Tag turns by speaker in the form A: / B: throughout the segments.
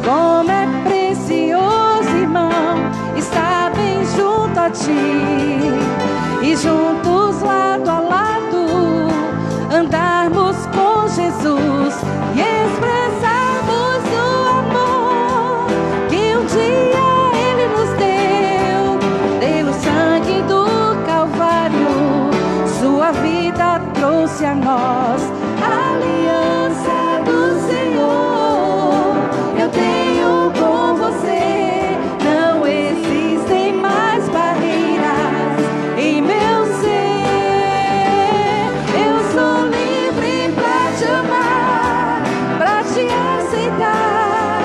A: Como é precioso, irmão, estar bem junto a ti e juntos lado a lado andarmos com Jesus e expressarmos o amor que um dia Ele nos deu pelo sangue do Calvário. Sua vida trouxe a nós a aliança do Senhor. Eu tenho com você, não existem mais barreiras em meu ser. Eu sou livre pra te amar, pra te aceitar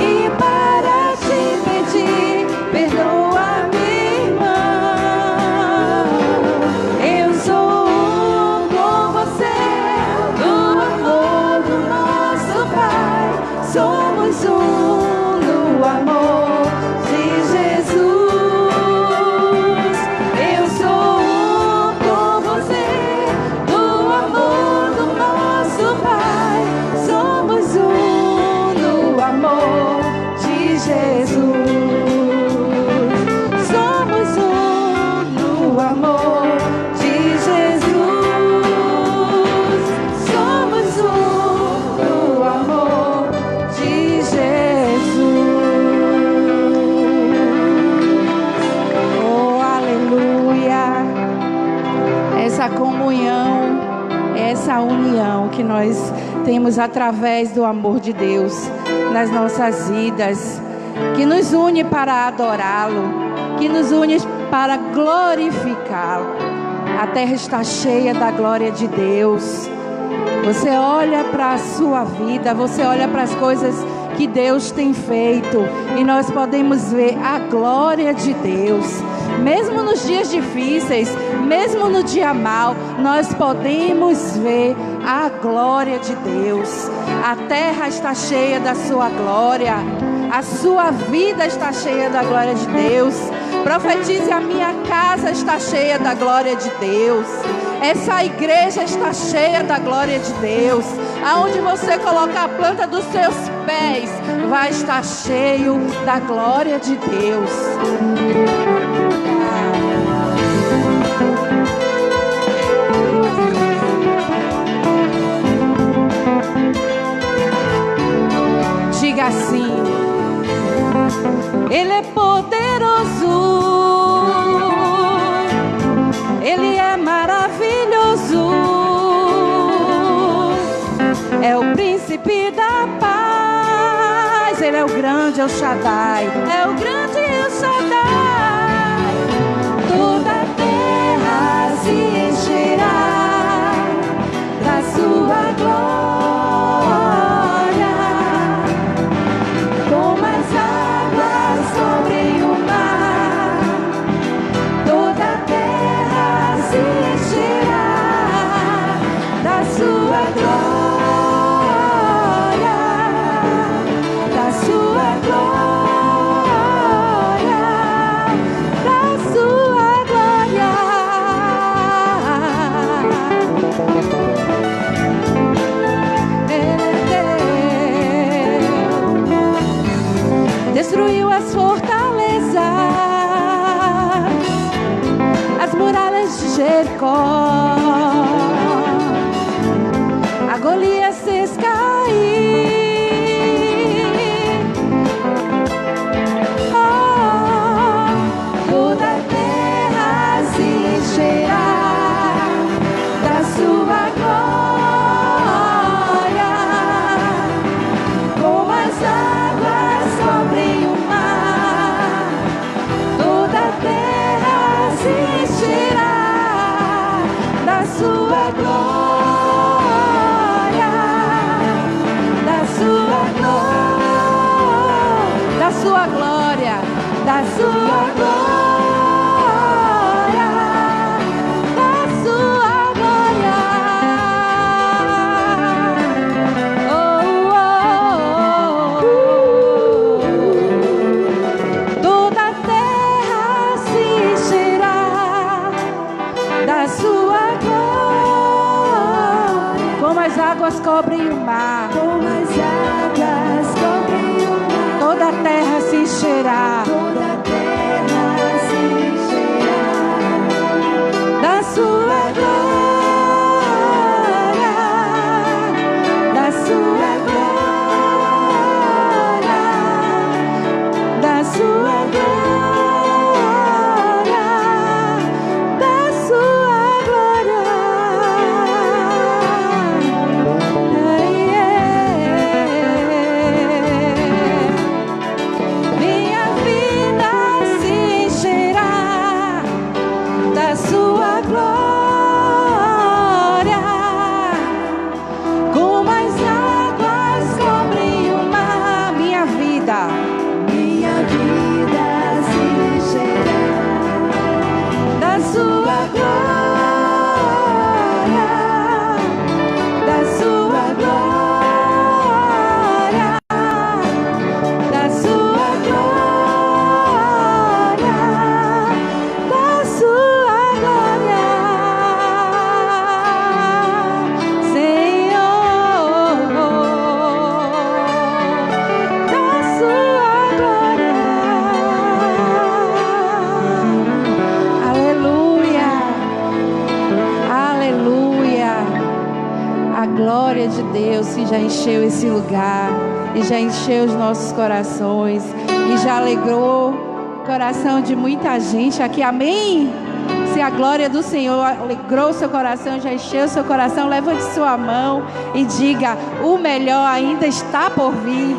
A: e para te pedir, perdoa-me, irmão. Eu sou um com você, no amor do nosso Pai. Somos um no amor de Jesus. Eu sou um com você, no amor do nosso Pai. Somos um no amor de Jesus. Somos um no amor de Jesus. Somos um no amor de Jesus. Oh, aleluia! Essa comunhão, essa união que nós temos através do amor de Deus nas nossas vidas, que nos une para adorá-lo, que nos une para glorificá-lo. A terra está cheia da glória de Deus. Você olha para a sua vida, você olha para as coisas que Deus tem feito e nós podemos ver a glória de Deus. Mesmo nos dias difíceis, mesmo no dia mau, nós podemos ver a glória de Deus. A terra está cheia da sua glória. A sua vida está cheia da glória de Deus. Profetize: a minha casa está cheia da glória de Deus. Essa igreja está cheia da glória de Deus. Aonde você colocar a planta dos seus pés, vai estar cheio da glória de Deus. Diga assim: Ele é poderoso, Ele é maravilhoso, é o príncipe da paz. Ele é o grande El Shaddai, é o grande El Shaddai. Toda a terra se encherá da sua glória. Destruiu as fortalezas, as muralhas de Jericó. A Golias fez cair. Toda a terra se encherá da sua glória, como as águas cobrem o mar. Toda a terra se encherá da sua glória, da sua glória, da sua glória, da sua glória. Como as águas cobrem o mar, como as águas cobrem já encheu esse lugar e já encheu os nossos corações e já alegrou o coração de muita gente aqui, amém? Se a glória do Senhor alegrou o seu coração, já encheu o seu coração, levante sua mão e diga: o melhor ainda está por vir.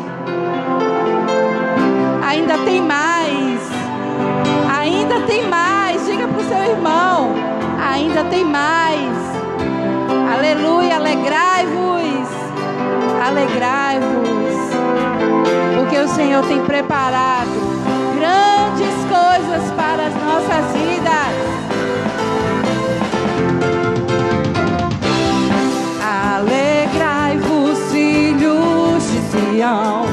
A: Ainda tem mais. Ainda tem mais. Diga para o seu irmão: ainda tem mais. Aleluia, alegrai-vos. Alegrai-vos. Porque o Senhor tem preparado grandes coisas para as nossas vidas. Alegrai-vos, filhos de Sião,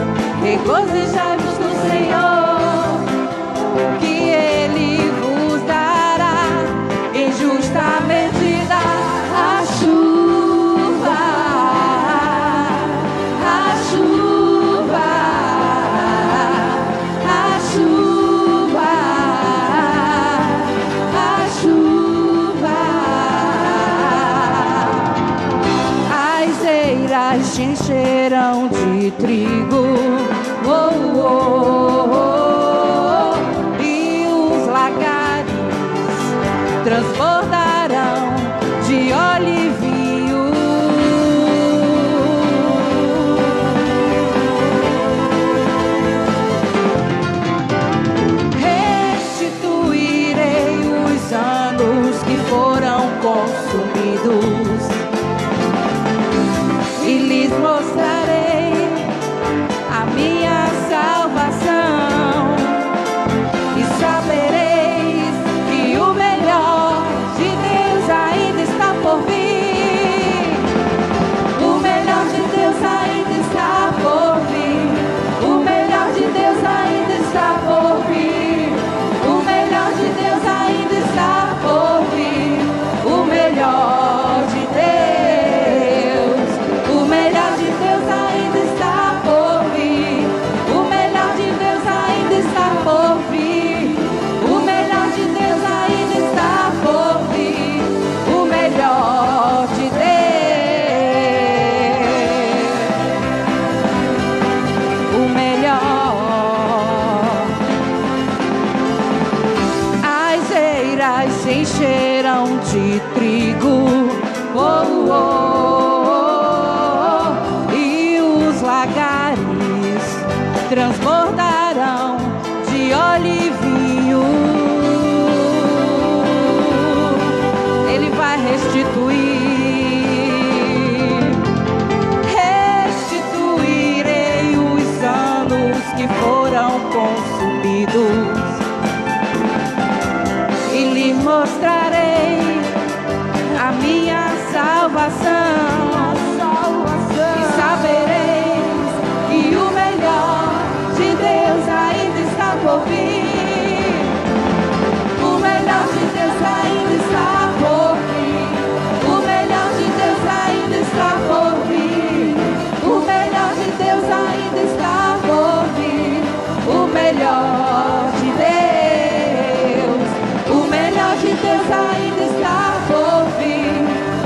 A: regozijai-vos no Senhor, que Ele vos dará em justa medida a chuva, a chuva, a chuva, a chuva. As eiras se encherão de trigo, oh, oh, oh, e os lagares transbordarão de óleo e vinho. Restituirei os anos que foram consumidos e lhes mostrarei a minha salvação, e sabereis que o melhor de Deus ainda está por vir. O melhor de Deus ainda está por vir. O melhor de Deus ainda está por vir. O melhor de Deus ainda está por vir. O melhor de Deus, o melhor de Deus ainda está por vir. O melhor de Deus ainda está por vir. O melhor de Deus ainda está por vir. O melhor de Deus, o melhor. As eiras se encherão de trigo, oh, oh, oh, e os lagares transbordarão de óleo e vinho. Ele vai restituir. Restituirei os anos que foram consumidos e lhe mostrarei a minha salvação. E sabereis que o melhor de Deus ainda está por vir. O melhor de Deus ainda está por vir. O melhor de Deus ainda está por vir. O melhor de Deus ainda está por vir. O melhor de Deus, o melhor de Deus ainda está por vir.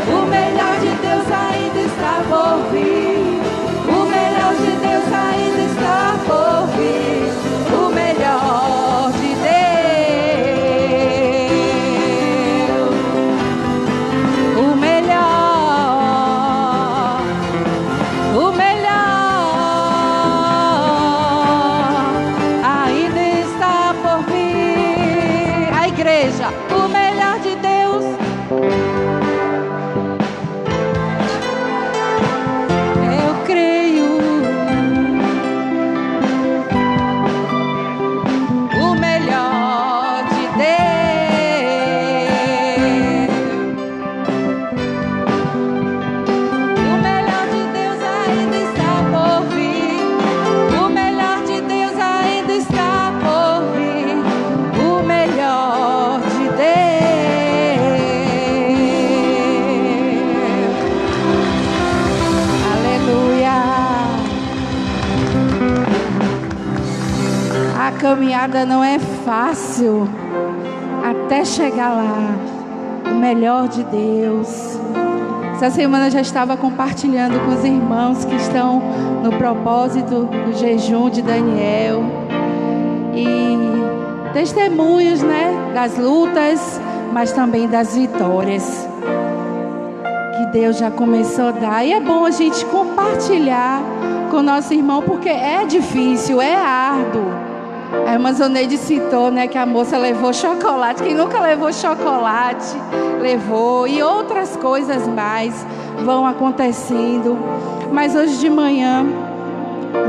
A: O melhor de Deus ainda está por vir. O melhor de Deus ainda está por vir. O melhor de Deus, o melhor, o melhor ainda está por vir. A igreja, o melhor de Deus. Eu creio. O melhor de Deus. O melhor de Deus ainda está por vir. O melhor de Deus ainda está por vir. O melhor de Deus. Aleluia. A caminhada não é fácil até chegar lá. O melhor de Deus, Essa semana eu já estava compartilhando com os irmãos que estão no propósito do jejum de Daniel. E testemunhos, né, das lutas, mas também das vitórias que Deus já começou a dar. E é bom a gente compartilhar com o nosso irmão, porque é difícil, é árduo. A irmã Zoneide citou, né, que a moça levou chocolate. Quem nunca levou chocolate, levou. E outras coisas mais vão acontecendo. Mas hoje de manhã,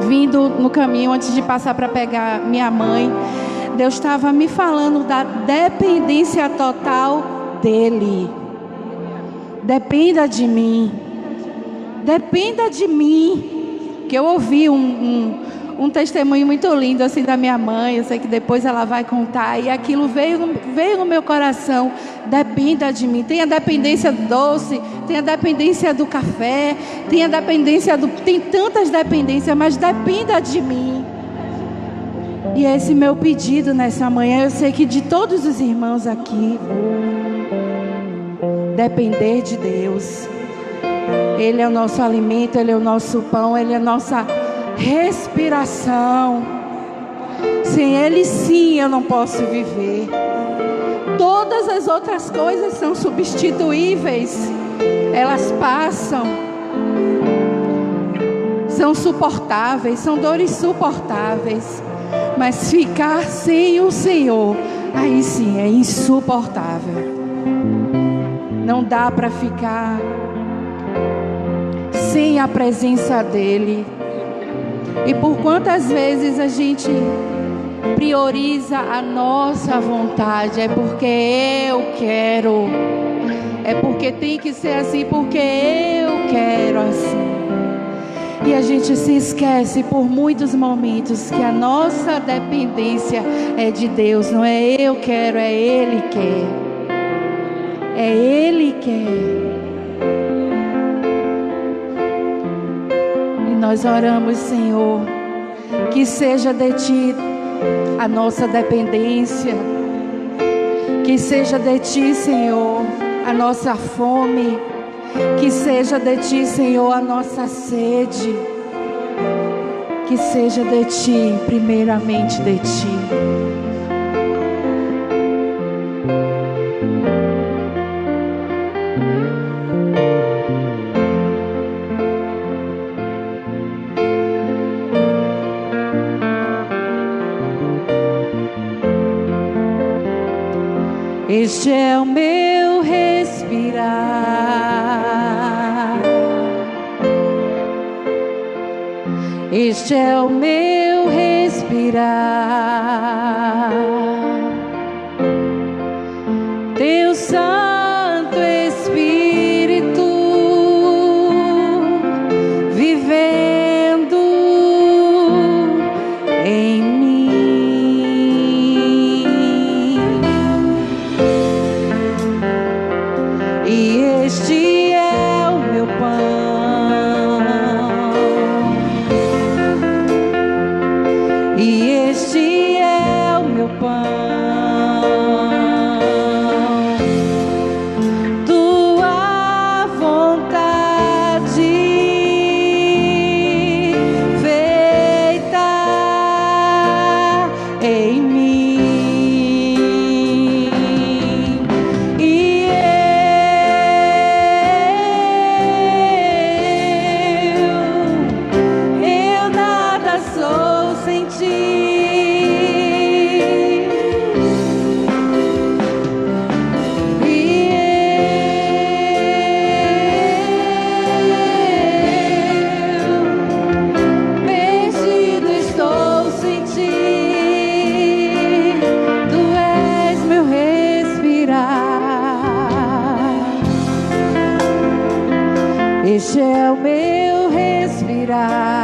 A: vindo no caminho, antes de passar para pegar minha mãe, Deus estava me falando da dependência total dEle. Dependa de mim. Dependa de mim. Que eu ouvi um testemunho muito lindo assim da minha mãe. Eu sei que depois ela vai contar. E aquilo veio no meu coração. Dependa de mim. Tem a dependência do doce, tem a dependência do café, tem a dependência tem tantas dependências, mas dependa de mim. E esse meu pedido nessa manhã, eu sei que de todos os irmãos aqui, depender de Deus. Ele é o nosso alimento, Ele é o nosso pão, Ele é a nossa respiração. Sem Ele, sim, eu não posso viver. Todas as outras coisas são substituíveis. Elas passam. São suportáveis, são dores suportáveis. Mas ficar sem o Senhor, aí sim é insuportável. Não dá para ficar sem a presença dEle. E por quantas vezes a gente prioriza a nossa vontade? É porque eu quero. É porque tem que ser assim, porque eu quero assim. E a gente se esquece por muitos momentos que a nossa dependência é de Deus. Não é eu quero, é Ele quer. É Ele quer. E nós oramos, Senhor, que seja de Ti a nossa dependência. Que seja de Ti, Senhor, a nossa fome. Que seja de Ti, Senhor, a nossa sede. Que seja de Ti, primeiramente de Ti. Este é o meu respirar. Este é o meu respirar. Teu Santo Espírito vivendo em mim. E este é o meu pão. E este é o meu pão. Tua vontade feita em mim. E eu nada sou sem Ti. Perdido estou sem Ti. Tu és meu respirar. Este é o meu respirar.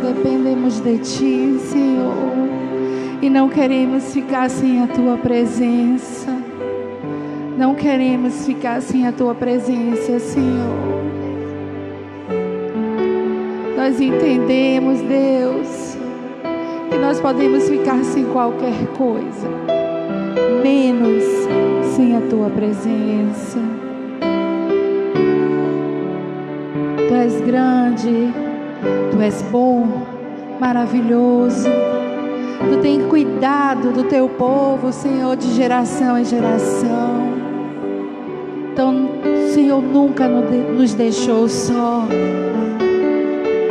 A: dependemos de Ti, Senhor, e não queremos ficar sem a Tua presença. Não queremos ficar sem a Tua presença, Senhor. Nós entendemos, Deus, que nós podemos ficar sem qualquer coisa, menos sem a Tua presença. Tu és grande, Tu és bom, maravilhoso. Tu tem cuidado do Teu povo, Senhor, de geração em geração. Então, o Senhor nunca nos deixou só.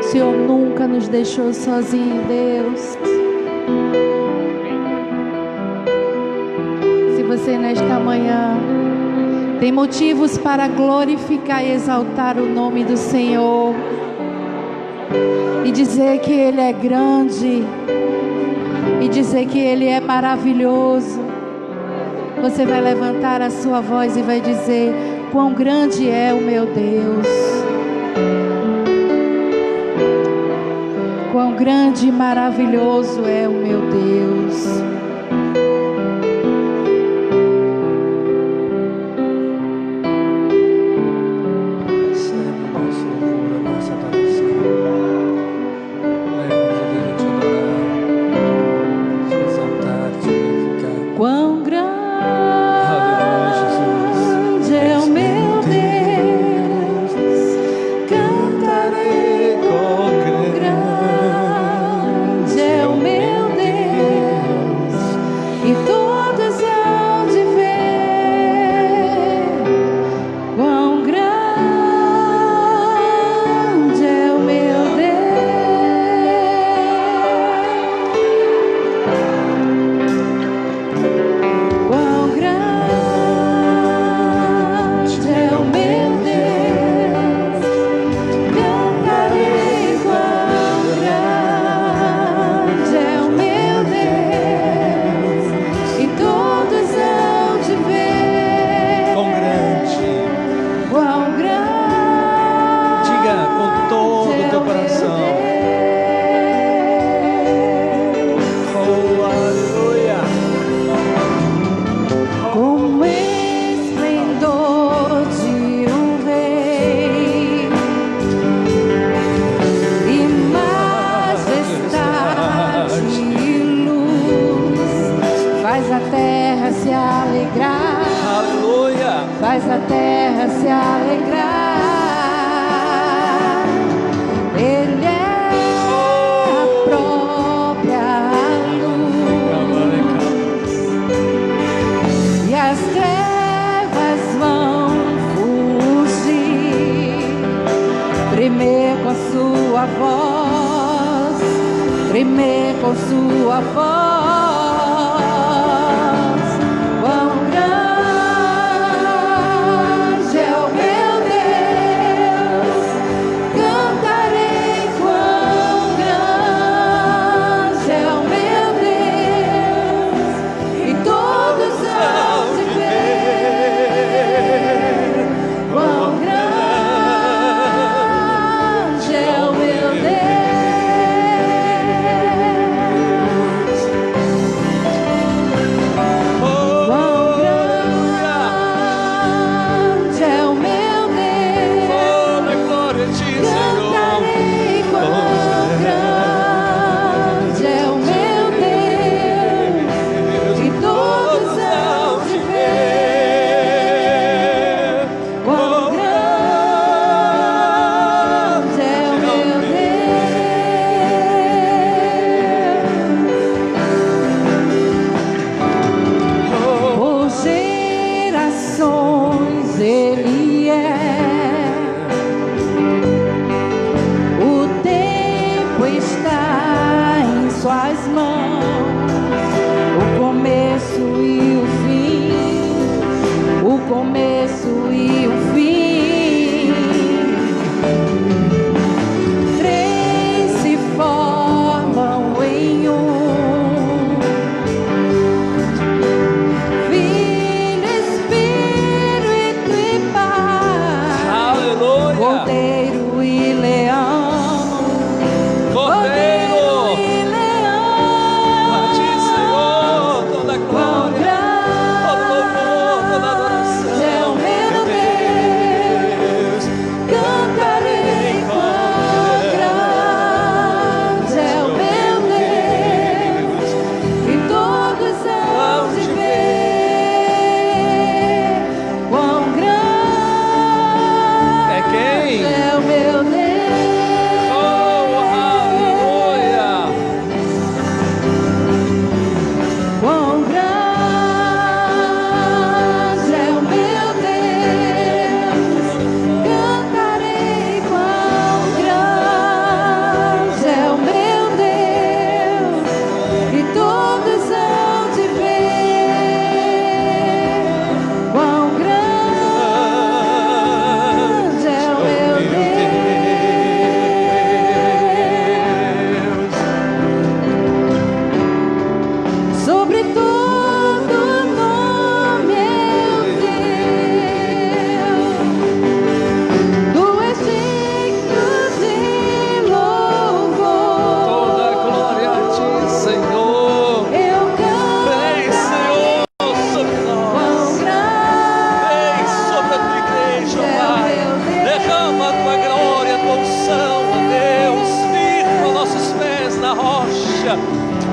A: O Senhor nunca nos deixou sozinho, Deus. Se você nesta manhã tem motivos para glorificar e exaltar o nome do Senhor e dizer que Ele é grande e dizer que Ele é maravilhoso, você vai levantar a sua voz e vai dizer: quão grande é o meu Deus, quão grande e maravilhoso é o meu Deus. Faz a terra se alegrar. Ele é a própria luz e as trevas vão fugir. Tremer com a sua voz, tremer com sua voz.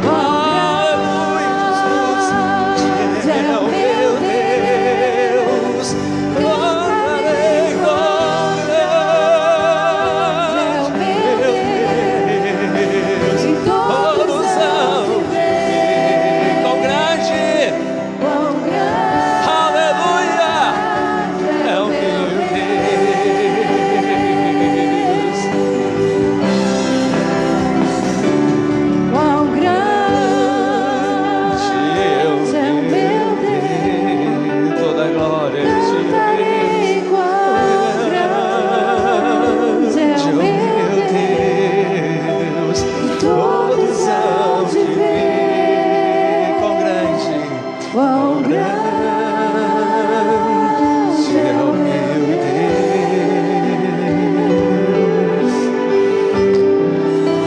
B: Aleluia, Jesus. É o meu Deus. Cantarei com Deus. Todos hão de ver. Quão grande. Aleluia. É o meu Deus.
A: Quão grande é o meu Deus.
B: Toda a glória de
A: Cantarei quão grande é o meu
B: Deus.
A: Todos hão de ver.
B: Quão grande.
A: Quão grande é o meu
B: Deus.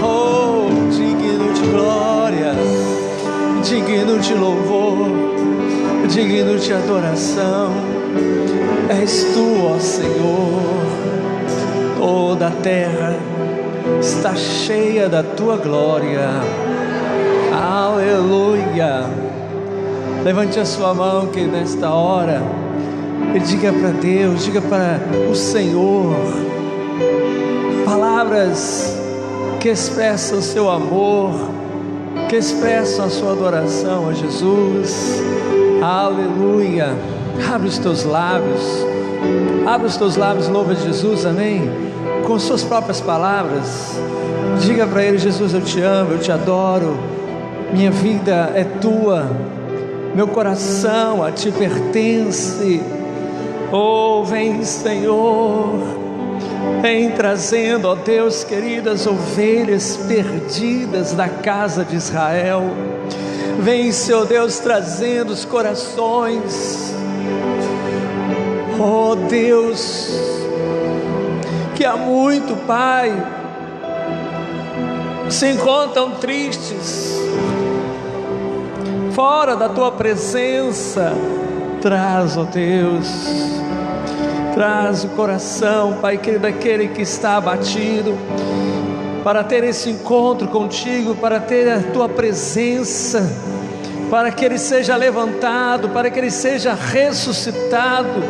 B: Oh, digno de glória, digno de louvor, digno de adoração. És tu, ó Senhor. Toda a terra está cheia da tua glória. Aleluia. Levante a sua mão, que nesta hora, e diga para Deus, diga para o Senhor, palavras que expressam o seu amor, que expressam a sua adoração a Jesus. Aleluia. Abre os teus lábios, louva Jesus, amém? Com suas próprias palavras, diga para Ele: Jesus, eu te amo, eu te adoro, minha vida é tua, meu coração a ti pertence. Oh, vem, Senhor, vem trazendo, ó Deus querido, as ovelhas perdidas da casa de Israel. Vem, Senhor Deus, trazendo os corações, ó Deus, que há muito, Pai, se encontram tristes, fora da tua presença. Traz, ó Deus, traz o coração, Pai querido, daquele que está abatido, para ter esse encontro contigo, para ter a tua presença, para que ele seja levantado, para que ele seja ressuscitado,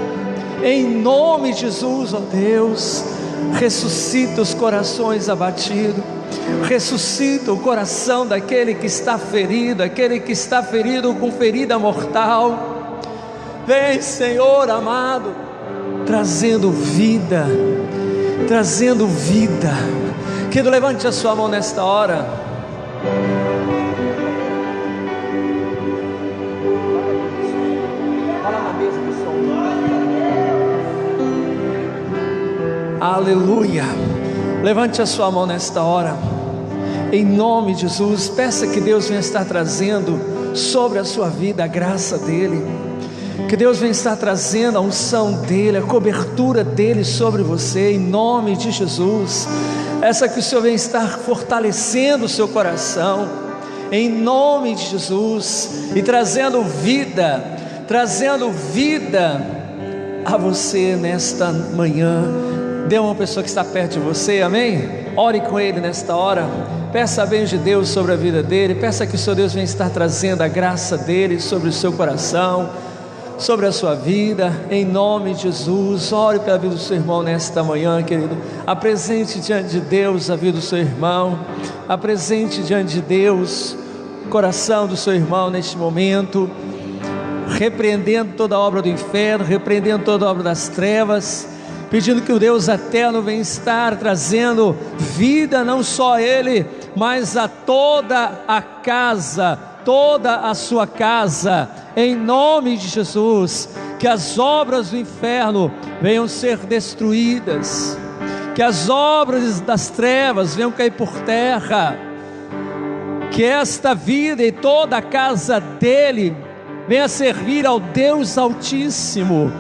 B: em nome de Jesus, ó Deus. Ressuscita os corações abatidos, ressuscita o coração daquele que está ferido, aquele que está ferido com ferida mortal. Vem, Senhor amado, trazendo vida, trazendo vida. Querido, levante a sua mão nesta hora. Aleluia. Levante a sua mão nesta hora, em nome de Jesus. Peça que Deus venha estar trazendo sobre a sua vida a graça dEle, que Deus venha estar trazendo a unção dEle, a cobertura dEle sobre você, em nome de Jesus. Essa que o Senhor venha estar fortalecendo o seu coração, em nome de Jesus, e trazendo vida a você nesta manhã. Dê uma pessoa que está perto de você, amém? Ore com ele nesta hora, peça a bênção de Deus sobre a vida dele, peça que o seu Deus venha estar trazendo a graça dele sobre o seu coração, sobre a sua vida, em nome de Jesus. Ore pela vida do seu irmão nesta manhã, querido. Apresente diante de Deus a vida do seu irmão, apresente diante de Deus o coração do seu irmão neste momento, repreendendo toda a obra do inferno, repreendendo toda a obra das trevas, pedindo que o Deus eterno venha estar trazendo vida, não só a ele, mas a toda a casa, toda a sua casa, em nome de Jesus. Que as obras do inferno venham ser destruídas, que as obras das trevas venham cair por terra, que esta vida e toda a casa dele venha servir ao Deus Altíssimo.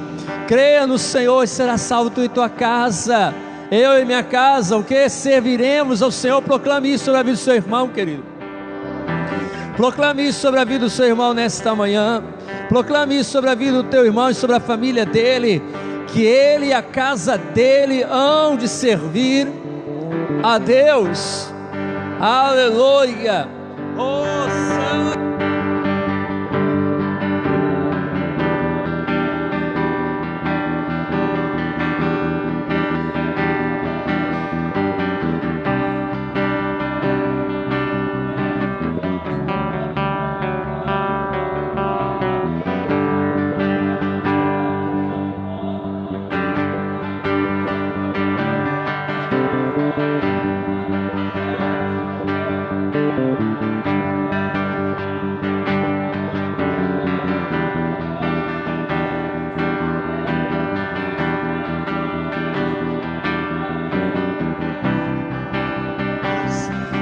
B: Creia no Senhor e será salvo tu e tua casa. Eu e minha casa, o que? Serviremos ao Senhor. Proclame isso sobre a vida do seu irmão, querido. Proclame isso sobre a vida do seu irmão nesta manhã. Proclame isso sobre a vida do teu irmão e sobre a família dele, que ele e a casa dele hão de servir a Deus. Aleluia. Oh, Santo.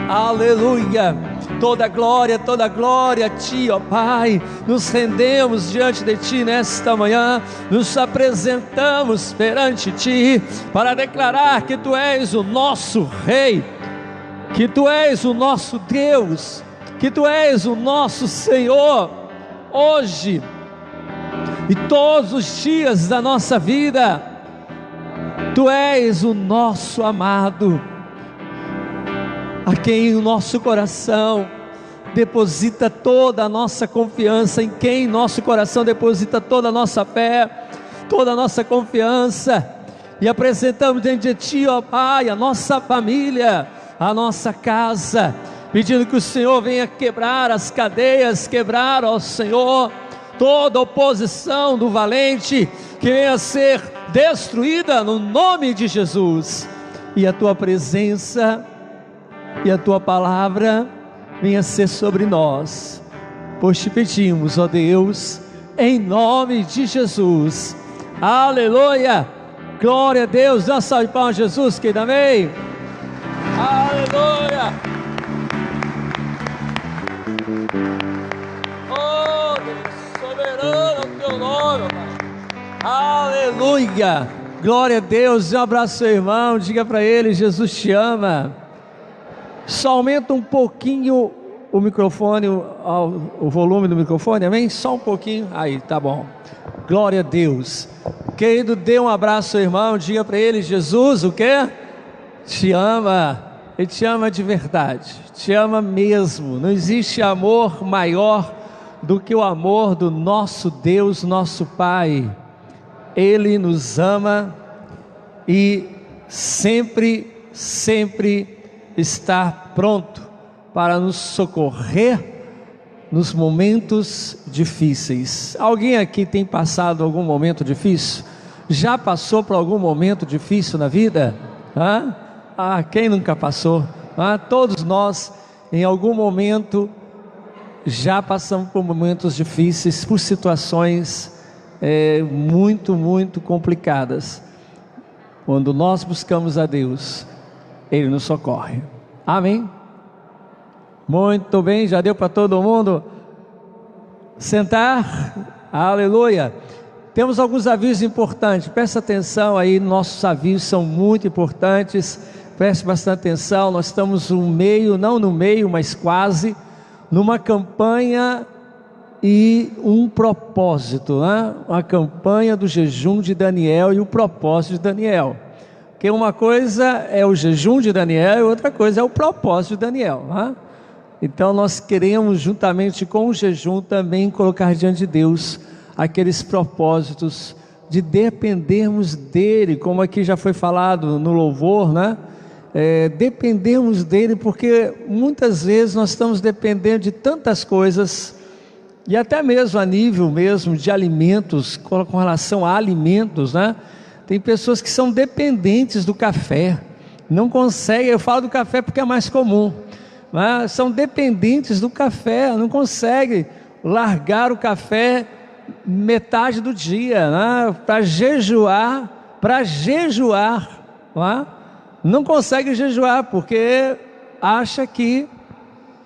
B: Aleluia, toda glória a Ti, ó Pai. Nos rendemos diante de Ti nesta manhã, nos apresentamos perante Ti para declarar que Tu és o nosso Rei, que Tu és o nosso Deus, que Tu és o nosso Senhor, hoje e todos os dias da nossa vida. Tu és o nosso amado, a quem o nosso coração deposita toda a nossa confiança, em quem nosso coração deposita toda a nossa fé, toda a nossa confiança, e apresentamos diante de Ti, ó Pai, a nossa família, a nossa casa, pedindo que o Senhor venha quebrar as cadeias, quebrar, ó Senhor, toda oposição do valente, que venha ser destruída no nome de Jesus, e a Tua presença e a Tua palavra venha ser sobre nós, pois Te pedimos, ó Deus, em nome de Jesus. Aleluia, glória a Deus. Dá uma salva de palmas a Jesus, querido, amém. Aleluia. Oh Deus, soberano é o Teu nome, Pai. Aleluia, glória a Deus. Um abraço ao seu irmão, diga para ele: Jesus te ama. Só aumenta um pouquinho o microfone, o volume do microfone, amém? Só um pouquinho, aí, tá bom. Glória a Deus. Querido, dê um abraço ao irmão, diga para ele: Jesus, o quê? Te ama. Ele te ama de verdade, te ama mesmo. Não existe amor maior do que o amor do nosso Deus, nosso Pai. Ele nos ama e sempre está pronto para nos socorrer nos momentos difíceis. Alguém aqui tem passado algum momento difícil? Já passou por algum momento difícil na vida? Quem nunca passou? Todos nós, em algum momento, já passamos por momentos difíceis, por situações muito complicadas. Quando nós buscamos a Deus, Ele nos socorre. Amém? Muito bem, já deu para todo mundo sentar? Aleluia. Temos alguns avisos importantes, presta atenção aí, nossos avisos são muito importantes, preste bastante atenção. Nós estamos no meio, não no meio, mas quase, numa campanha e um propósito, né? Uma campanha do jejum de Daniel e o propósito de Daniel. Porque uma coisa é o jejum de Daniel e outra coisa é o propósito de Daniel, né? Então nós queremos, juntamente com o jejum, também colocar diante de Deus aqueles propósitos de dependermos dEle, como aqui já foi falado no louvor, né? Dependermos dEle, porque muitas vezes nós estamos dependendo de tantas coisas, e até mesmo a nível mesmo de alimentos, com relação a alimentos, né? Tem pessoas que são dependentes do café, não conseguem, eu falo do café porque é mais comum, né? São dependentes do café, não conseguem largar o café metade do dia, né? Para jejuar, né? Não consegue jejuar, porque acha que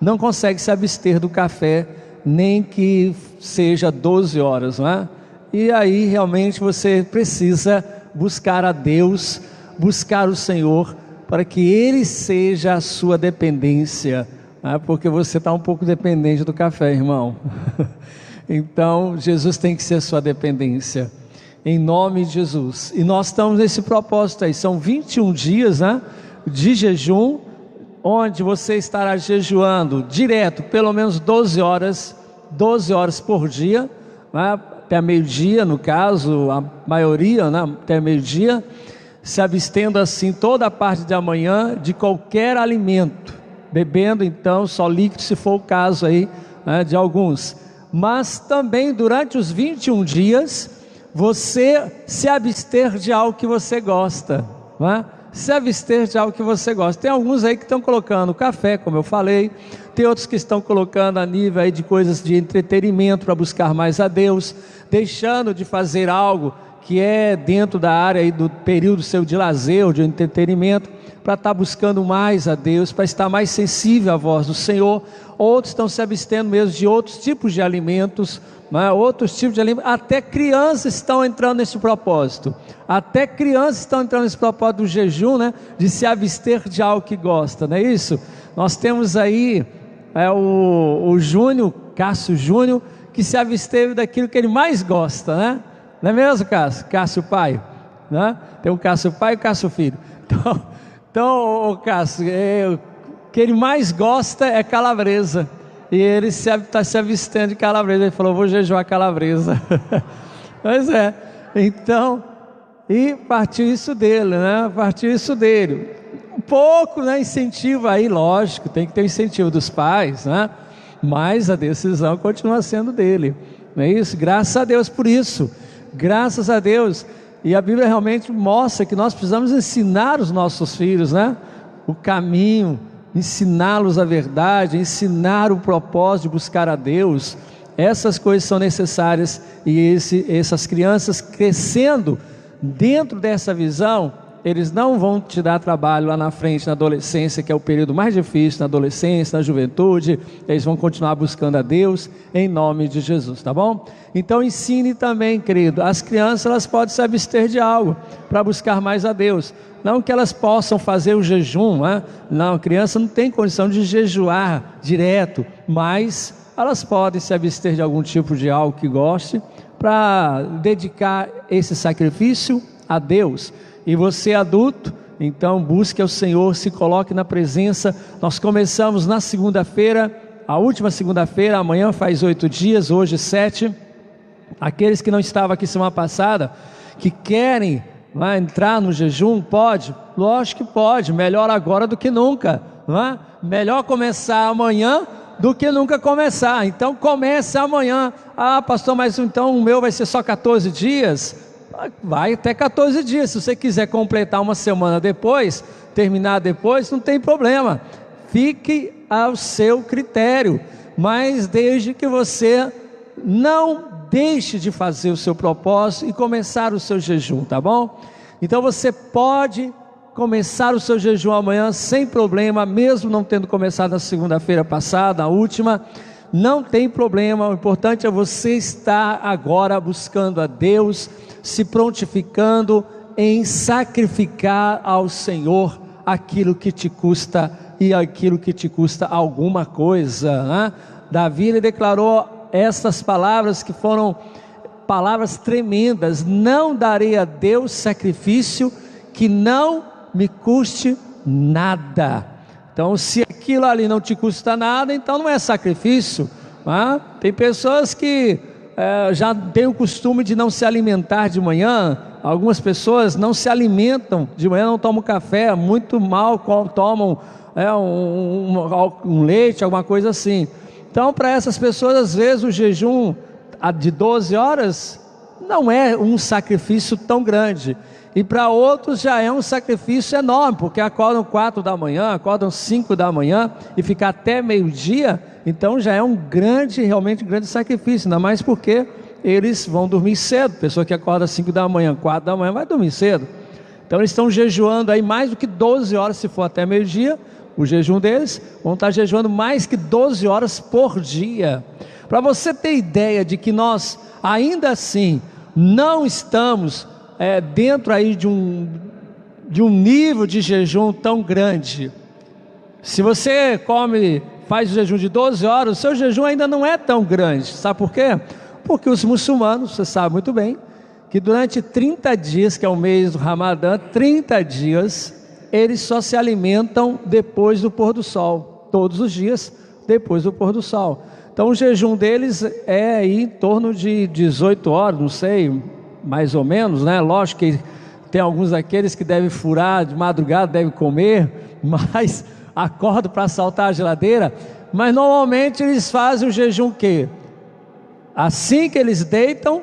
B: não consegue se abster do café, nem que seja 12 horas, né? E aí realmente você precisa buscar a Deus, buscar o Senhor, para que Ele seja a sua dependência, né? Porque você está um pouco dependente do café, irmão. Então Jesus tem que ser a sua dependência, em nome de Jesus. E nós estamos nesse propósito aí, são 21 dias, né, de jejum, onde você estará jejuando direto, pelo menos 12 horas por dia, né? Até meio-dia, no caso, a maioria, né? Até meio-dia, se abstendo assim toda a parte da manhã de qualquer alimento, bebendo então só líquido, se for o caso aí, né, de alguns. Mas também durante os 21 dias, você se abster de algo que você gosta, né? Se abster de algo que você gosta. Tem alguns aí que estão colocando café, como eu falei. Tem outros que estão colocando a nível aí de coisas de entretenimento para buscar mais a Deus, deixando de fazer algo que é dentro da área aí do período seu de lazer ou de entretenimento, para estar buscando mais a Deus, para estar mais sensível à voz do Senhor. Outros estão se abstendo mesmo de outros tipos de alimentos, né? Outros tipos de alimentos. Até crianças estão entrando nesse propósito. Até crianças estão entrando nesse propósito do jejum, né? De se abster de algo que gosta, não é isso? Nós temos aí o Júnior, Cássio Júnior, que se absteve daquilo que ele mais gosta, né? Não é mesmo, Cássio? Cássio pai, né? Tem o Cássio pai e o Cássio filho. Então, o Cássio, o que ele mais gosta é calabresa. E ele está se abstendo de calabresa. Ele falou: vou jejuar calabresa. Pois é. Então, e partiu isso dele, né? Partiu isso dele. Um pouco, né? Incentivo aí, lógico, tem que ter incentivo dos pais, né? Mas a decisão continua sendo dele. Não é isso? Graças a Deus por isso. Graças a Deus. E a Bíblia realmente mostra que nós precisamos ensinar os nossos filhos, né? O caminho, ensiná-los a verdade, ensinar o propósito de buscar a Deus. Essas coisas são necessárias, e essas crianças crescendo dentro dessa visão, eles não vão te dar trabalho lá na frente, na adolescência, que é o período mais difícil, na adolescência, na juventude. Eles vão continuar buscando a Deus em nome de Jesus, tá bom? Então ensine também, querido, as crianças, elas podem se abster de algo para buscar mais a Deus. Não que elas possam fazer o jejum, né? Não, a criança não tem condição de jejuar direto, mas elas podem se abster de algum tipo de algo que goste, para dedicar esse sacrifício a Deus. E você, adulto, então busque ao Senhor, se coloque na presença. Nós começamos na segunda-feira, a última segunda-feira, amanhã faz 8 dias, hoje 7. Aqueles que não estavam aqui semana passada, que querem entrar no jejum, pode? Lógico que pode, melhor agora do que nunca, não é? Melhor começar amanhã do que nunca começar. Então comece amanhã. Ah, pastor, mas então o meu vai ser só 14 dias? Vai até 14 dias. Se você quiser completar uma semana depois, terminar depois, não tem problema. Fique ao seu critério, mas desde que você não deixe de fazer o seu propósito e começar o seu jejum, tá bom? Então você pode começar o seu jejum amanhã sem problema, mesmo não tendo começado na segunda-feira passada, a última. Não tem problema, o importante é você estar agora buscando a Deus, se prontificando em sacrificar ao Senhor aquilo que te custa, e aquilo que te custa alguma coisa, né? Davi, ele declarou estas palavras que foram palavras tremendas: não darei a Deus sacrifício que não me custe nada. Então, se aquilo ali não te custa nada, então não é sacrifício, né? Tem pessoas que já têm o costume de não se alimentar de manhã. Algumas pessoas não se alimentam de manhã, não tomam café, muito mal tomam um leite, alguma coisa assim. Então, para essas pessoas, às vezes o jejum de 12 horas não é um sacrifício tão grande, e para outros já é um sacrifício enorme, porque acordam 4 da manhã, acordam 5 da manhã e ficar até meio-dia. Então já é realmente um grande sacrifício, ainda mais porque eles vão dormir cedo. Pessoa que acorda 5 da manhã, 4 da manhã, vai dormir cedo. Então eles estão jejuando aí mais do que 12 horas, se for até meio-dia. O jejum deles, vão estar jejuando mais que 12 horas por dia. Para você ter ideia de que nós ainda assim não estamos dentro aí de um nível de jejum tão grande. Se você faz o jejum de 12 horas, o seu jejum ainda não é tão grande. Sabe por quê? Porque os muçulmanos, você sabe muito bem, que durante 30 dias, que é o mês do Ramadã, 30 dias, eles só se alimentam depois do pôr do sol, todos os dias depois do pôr do sol. Então o jejum deles é aí em torno de 18 horas, não sei, mais ou menos, né? Lógico que tem alguns daqueles que devem furar de madrugada, devem comer, mas acordam para saltar a geladeira. Mas normalmente eles fazem o jejum o quê? Assim que eles deitam,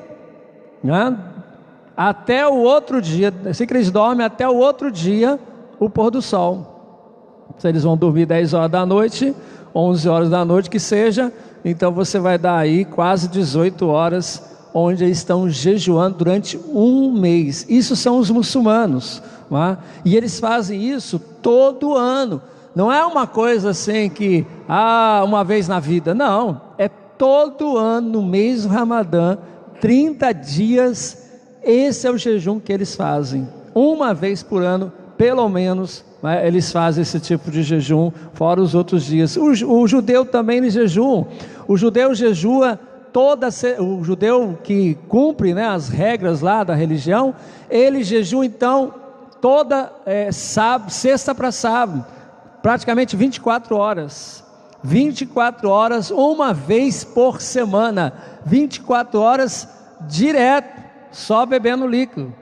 B: né? Até o outro dia, assim que eles dormem, até o outro dia, o pôr do sol. Se eles vão dormir 10 horas da noite, 11 horas da noite que seja, então você vai dar aí quase 18 horas, onde eles estão jejuando durante um mês. Isso são os muçulmanos, não é? E eles fazem isso todo ano. Não é uma coisa assim que, uma vez na vida, não. É todo ano, no mês do Ramadã, 30 dias, esse é o jejum que eles fazem. Uma vez por ano, pelo menos, né, eles fazem esse tipo de jejum, fora os outros dias. O judeu também ele jejua. O judeu jejua o judeu que cumpre, né, as regras lá da religião, ele jejua então toda sexta para sábado, praticamente 24 horas. 24 horas, uma vez por semana, 24 horas direto, só bebendo líquido.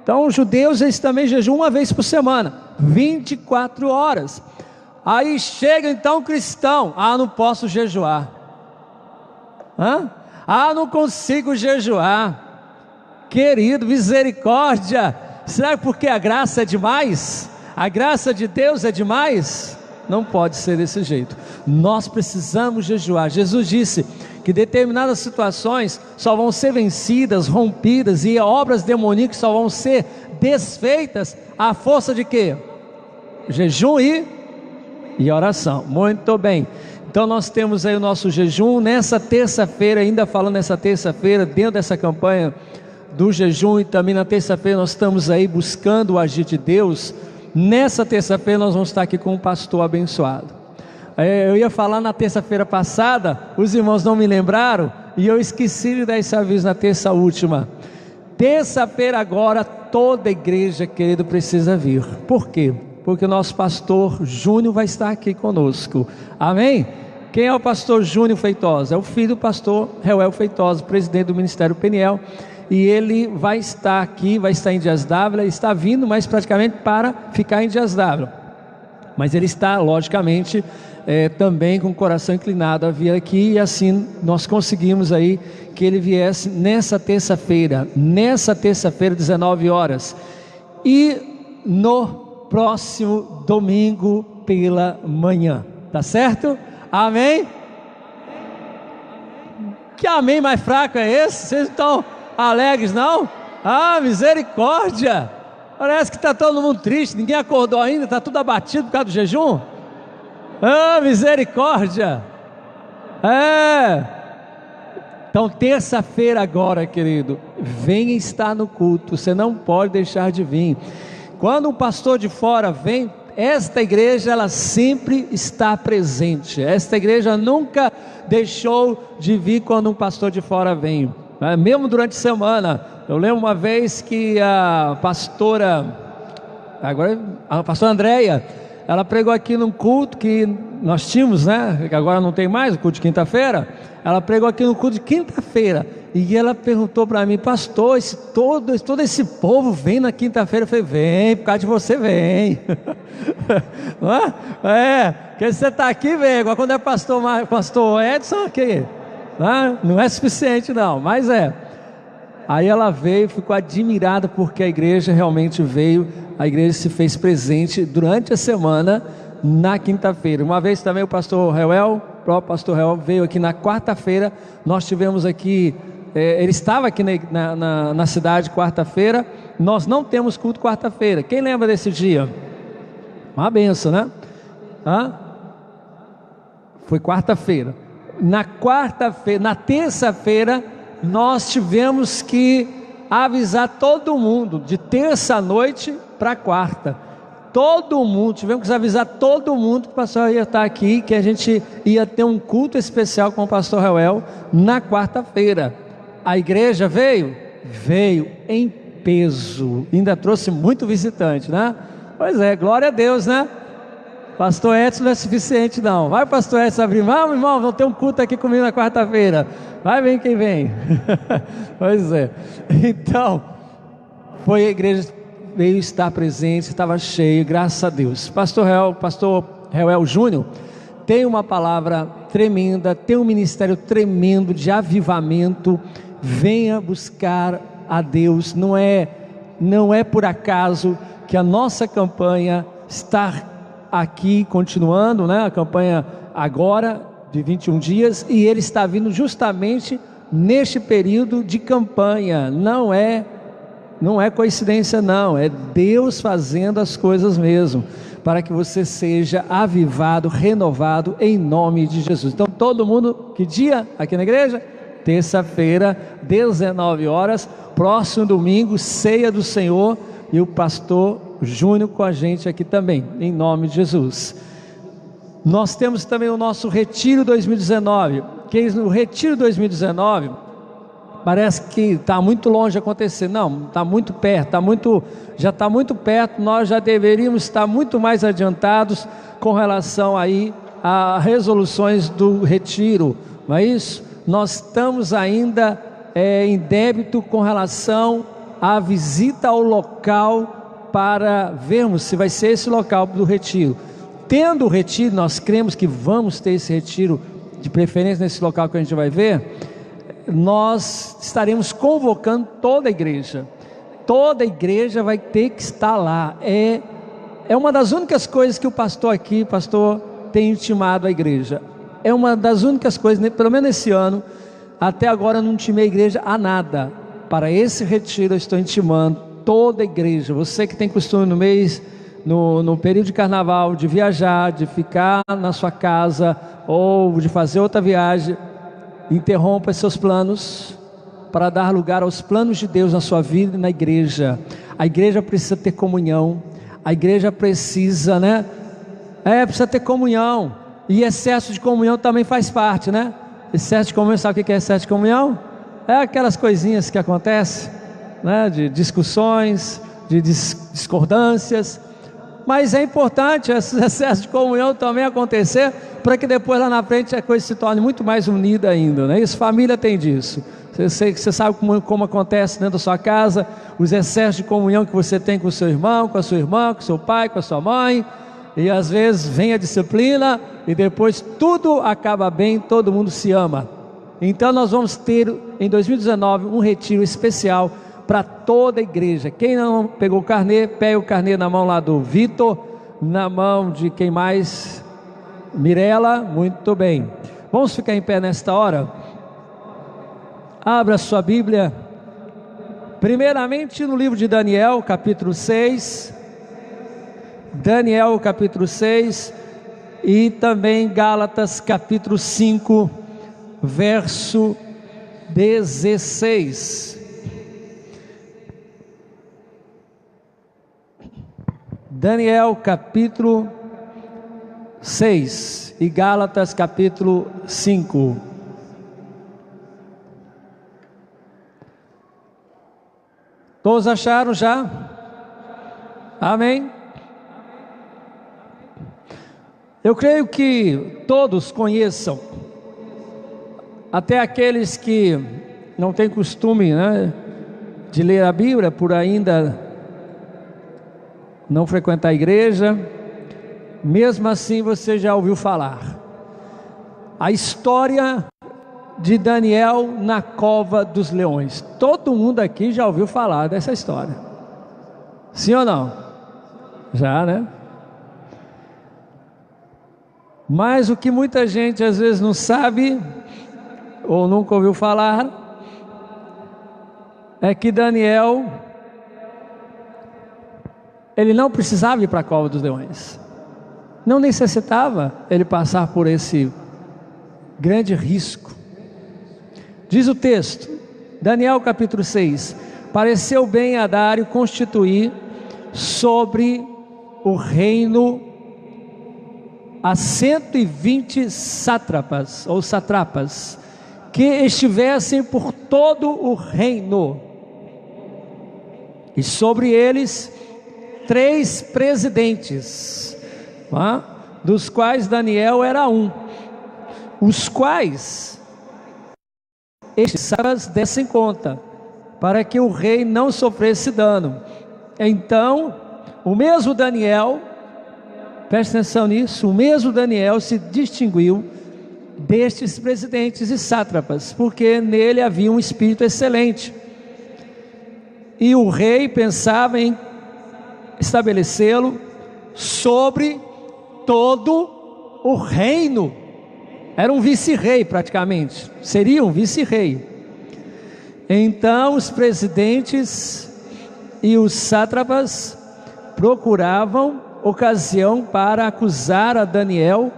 B: Então os judeus eles também jejuam uma vez por semana, 24 horas. Aí chega então o cristão, não posso jejuar. Não consigo jejuar. Querido, misericórdia. Será que porque a graça é demais? A graça de Deus é demais? Não pode ser desse jeito. Nós precisamos jejuar. Jesus disse que determinadas situações só vão ser vencidas, rompidas, e obras demoníacas só vão ser desfeitas à força de quê? Jejum e oração. Muito bem. Então nós temos aí o nosso jejum nessa terça-feira, ainda falando nessa terça-feira, dentro dessa campanha do jejum, e também na terça-feira nós estamos aí buscando o agir de Deus. Nessa terça-feira nós vamos estar aqui com um pastor abençoado. Eu ia falar na terça-feira passada, os irmãos não me lembraram, e eu esqueci de dar esse aviso na terça última. Terça-feira agora, toda a igreja, querido, precisa vir. Por quê? Porque o nosso pastor Júnior vai estar aqui conosco. Amém? Quem é o pastor Júnior Feitosa? É o filho do pastor Reuel Feitosa, presidente do Ministério Peniel. E ele vai estar aqui, vai estar em Dias d'Ávila, está vindo, mas praticamente para ficar em Dias d'Ávila. Mas ele está, logicamente, também com o coração inclinado a vir aqui, e assim nós conseguimos aí que ele viesse nessa terça-feira, 19 horas, e no próximo domingo pela manhã, tá certo? Amém? Que amém mais fraco é esse? Vocês estão alegres não? Misericórdia! Parece que está todo mundo triste, ninguém acordou ainda, está tudo abatido por causa do jejum. Misericórdia! Então terça-feira agora, querido, venha estar no culto, você não pode deixar de vir. Quando um pastor de fora vem, esta igreja ela sempre está presente. Esta igreja nunca deixou de vir quando um pastor de fora vem, mesmo durante a semana. Eu lembro uma vez que a pastora Andréia, ela pregou aqui num culto que nós tínhamos, né? Que agora não tem mais, o culto de quinta-feira. Ela pregou aqui no culto de quinta-feira, e ela perguntou para mim: pastor, todo esse povo vem na quinta-feira? Eu falei: vem, por causa de você vem. Não é? Porque você está aqui, vem. Agora quando é pastor Edson aqui, não é suficiente não, mas é. Aí ela veio, ficou admirada porque a igreja realmente veio, a igreja se fez presente durante a semana, na quinta-feira. Uma vez também o próprio pastor Reuel veio aqui na quarta-feira. Nós tivemos aqui, ele estava aqui na cidade quarta-feira. Nós não temos culto quarta-feira. Quem lembra desse dia? Uma benção, né? Foi quarta-feira. Na terça-feira nós tivemos que avisar todo mundo, de terça-noite para quarta. Tivemos que avisar todo mundo que o pastor ia estar aqui, que a gente ia ter um culto especial com o pastor Reuel na quarta-feira. A igreja veio em peso, ainda trouxe muito visitante, né? Pois é, glória a Deus, né? Pastor Edson não é suficiente não. Vai, pastor Edson, abrir. Vamos, irmão, vamos ter um culto aqui comigo na quarta-feira. Vai, vem quem vem. Pois é. Então, foi a igreja, veio estar presente, estava cheio, graças a Deus. Pastor Reuel Júnior tem uma palavra tremenda, tem um ministério tremendo de avivamento. Venha buscar a Deus. Não é por acaso que a nossa campanha está aqui continuando, né? A campanha agora de 21 dias, e ele está vindo justamente neste período de campanha. Não é coincidência não, é Deus fazendo as coisas mesmo, para que você seja avivado, renovado em nome de Jesus. Então todo mundo, que dia aqui na igreja? Terça-feira, 19 horas, próximo domingo, ceia do Senhor, e o pastor Júnior com a gente aqui também, em nome de Jesus. Nós temos também o nosso Retiro 2019, que no Retiro 2019, parece que está muito longe de acontecer. Não, está muito perto, já está muito perto. Nós já deveríamos estar muito mais adiantados com relação aí a resoluções do Retiro, não é isso? Nós estamos ainda em débito com relação à visita ao local, para vermos se vai ser esse local do retiro. Tendo o retiro, nós cremos que vamos ter esse retiro, de preferência nesse local que a gente vai ver. Nós estaremos convocando toda a igreja vai ter que estar lá. É uma das únicas coisas que o pastor tem intimado a igreja. É uma das únicas coisas, pelo menos esse ano, até agora eu não intimei a igreja a nada. Para esse retiro eu estou intimando toda a igreja. Você que tem costume no período de carnaval, de viajar, de ficar na sua casa, ou de fazer outra viagem, interrompa seus planos, para dar lugar aos planos de Deus na sua vida e na igreja. A igreja precisa ter comunhão, a igreja precisa, né? Precisa ter comunhão, e excesso de comunhão também faz parte, né? Excesso de comunhão, sabe o que é excesso de comunhão? É aquelas coisinhas que acontecem, né? De discussões, de discordâncias, mas é importante esse excesso de comunhão também acontecer, para que depois lá na frente a coisa se torne muito mais unida ainda, né? Isso, família tem disso. Você sabe como acontece dentro da sua casa, os excessos de comunhão que você tem com o seu irmão, com a sua irmã, com o seu pai, com a sua mãe, e às vezes vem a disciplina, e depois tudo acaba bem, todo mundo se ama. Então nós vamos ter em 2019 um retiro especial para toda a igreja. Quem não pegou o carnê, pega o carnê na mão lá do Vitor, na mão de quem mais? Mirela, muito bem. Vamos ficar em pé nesta hora? Abra sua Bíblia, primeiramente no livro de Daniel, capítulo 6, Daniel capítulo 6, e também Gálatas capítulo 5, verso 16. Daniel capítulo 6 e Gálatas capítulo 5. Todos acharam já? Amém? Eu creio que todos conheçam, até aqueles que não têm costume, né, de ler a Bíblia, por ainda não frequentar a igreja, mesmo assim você já ouviu falar a história de Daniel na cova dos leões. Todo mundo aqui já ouviu falar dessa história, sim ou não? Já, né? Mas o que muita gente às vezes não sabe, ou nunca ouviu falar, é que Daniel, ele não precisava ir para a cova dos leões, não necessitava ele passar por esse grande risco. Diz o texto, Daniel capítulo 6, pareceu bem a Dário constituir sobre o reino a 120 sátrapas ou satrapas, que estivessem por todo o reino, e sobre eles 3 presidentes, dos quais Daniel era um, os quais estes sátrapas dessem conta, para que o rei não sofresse dano. Então, o mesmo Daniel, preste atenção nisso, o mesmo Daniel se distinguiu destes presidentes e sátrapas, porque nele havia um espírito excelente. E o rei pensava em estabelecê-lo sobre todo o reino. Era um vice-rei praticamente, seria um vice-rei. Então os presidentes e os sátrapas procuravam ocasião para acusar a Daniel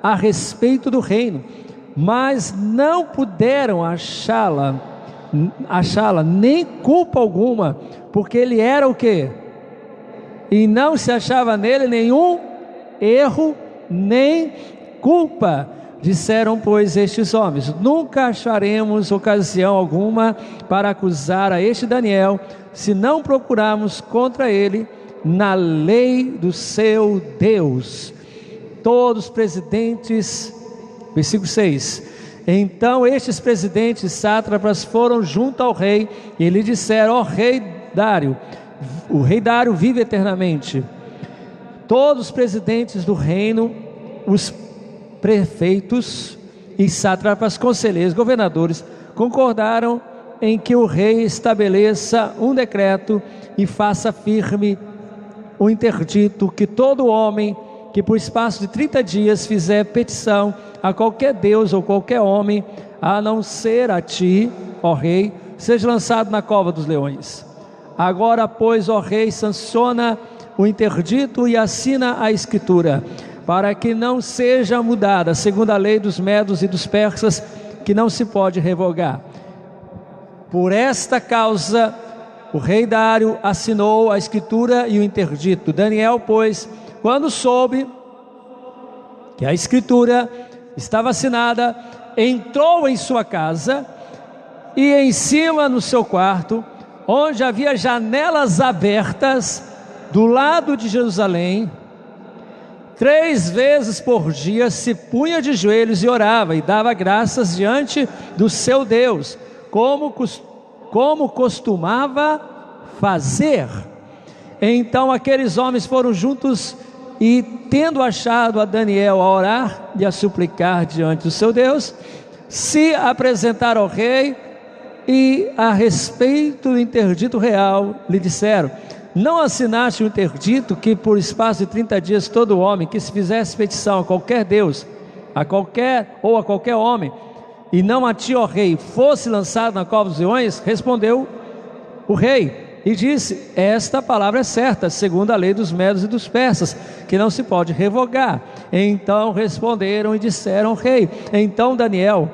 B: a respeito do reino, mas não puderam achá-la nem culpa alguma, porque ele era o quê? E não se achava nele nenhum erro nem culpa. Disseram, pois, estes homens: nunca acharemos ocasião alguma para acusar a este Daniel, se não procurarmos contra ele na lei do seu Deus. Todos os presidentes, versículo 6, então estes presidentes sátrapas foram junto ao rei e lhe disseram: ó rei Dário, o rei Dário vive eternamente. Todos os presidentes do reino, os prefeitos e sátrapas, conselheiros, governadores, concordaram em que o rei estabeleça um decreto e faça firme o interdito que todo homem que por espaço de 30 dias fizer petição a qualquer Deus ou qualquer homem, a não ser a ti, ó rei, seja lançado na cova dos leões. Agora, pois, ó rei, sanciona o interdito e assina a escritura, para que não seja mudada, segundo a lei dos medos e dos persas, que não se pode revogar. Por esta causa, o rei Dário assinou a escritura e o interdito. Daniel, pois, quando soube que a escritura estava assinada, entrou em sua casa e em cima no seu quarto, onde havia janelas abertas do lado de Jerusalém, 3 vezes por dia se punha de joelhos e orava e dava graças diante do seu Deus, como costumava fazer. Então aqueles homens foram juntos e, tendo achado a Daniel a orar e a suplicar diante do seu Deus, se apresentaram ao rei e, a respeito do interdito real, lhe disseram: não assinaste o interdito que por espaço de 30 dias todo homem que se fizesse petição a qualquer Deus, a qualquer homem, e não a ti, ó rei, fosse lançado na cova dos leões? Respondeu o rei e disse: esta palavra é certa, segundo a lei dos medos e dos persas, que não se pode revogar. Então responderam e disseram ao rei: então Daniel,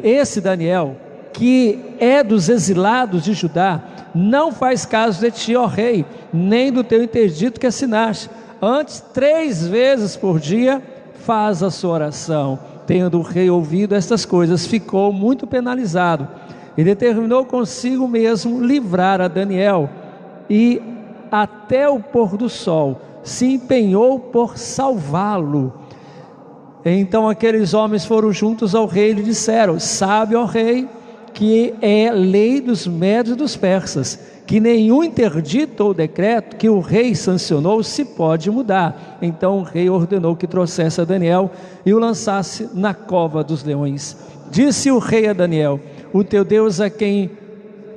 B: esse Daniel, que é dos exilados de Judá, não faz caso de ti, ó rei, nem do teu interdito que assinaste. Antes, 3 vezes por dia faz a sua oração. Tendo o rei ouvido estas coisas, ficou muito penalizado e determinou consigo mesmo livrar a Daniel, e até o pôr do sol se empenhou por salvá-lo. Então aqueles homens foram juntos ao rei e lhe disseram: sabe, ó rei, que é lei dos medos e dos persas, que nenhum interdito ou decreto que o rei sancionou se pode mudar. Então o rei ordenou que trouxesse a Daniel e o lançasse na cova dos leões. Disse o rei a Daniel: o teu Deus, a quem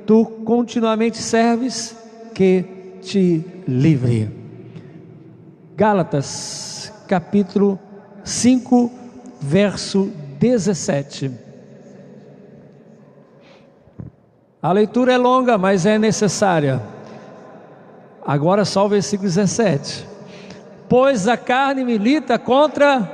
B: tu continuamente serves, que te livre. Gálatas capítulo 5, verso 17. A leitura é longa, mas é necessária. Agora só o versículo 17. Pois a carne milita contra...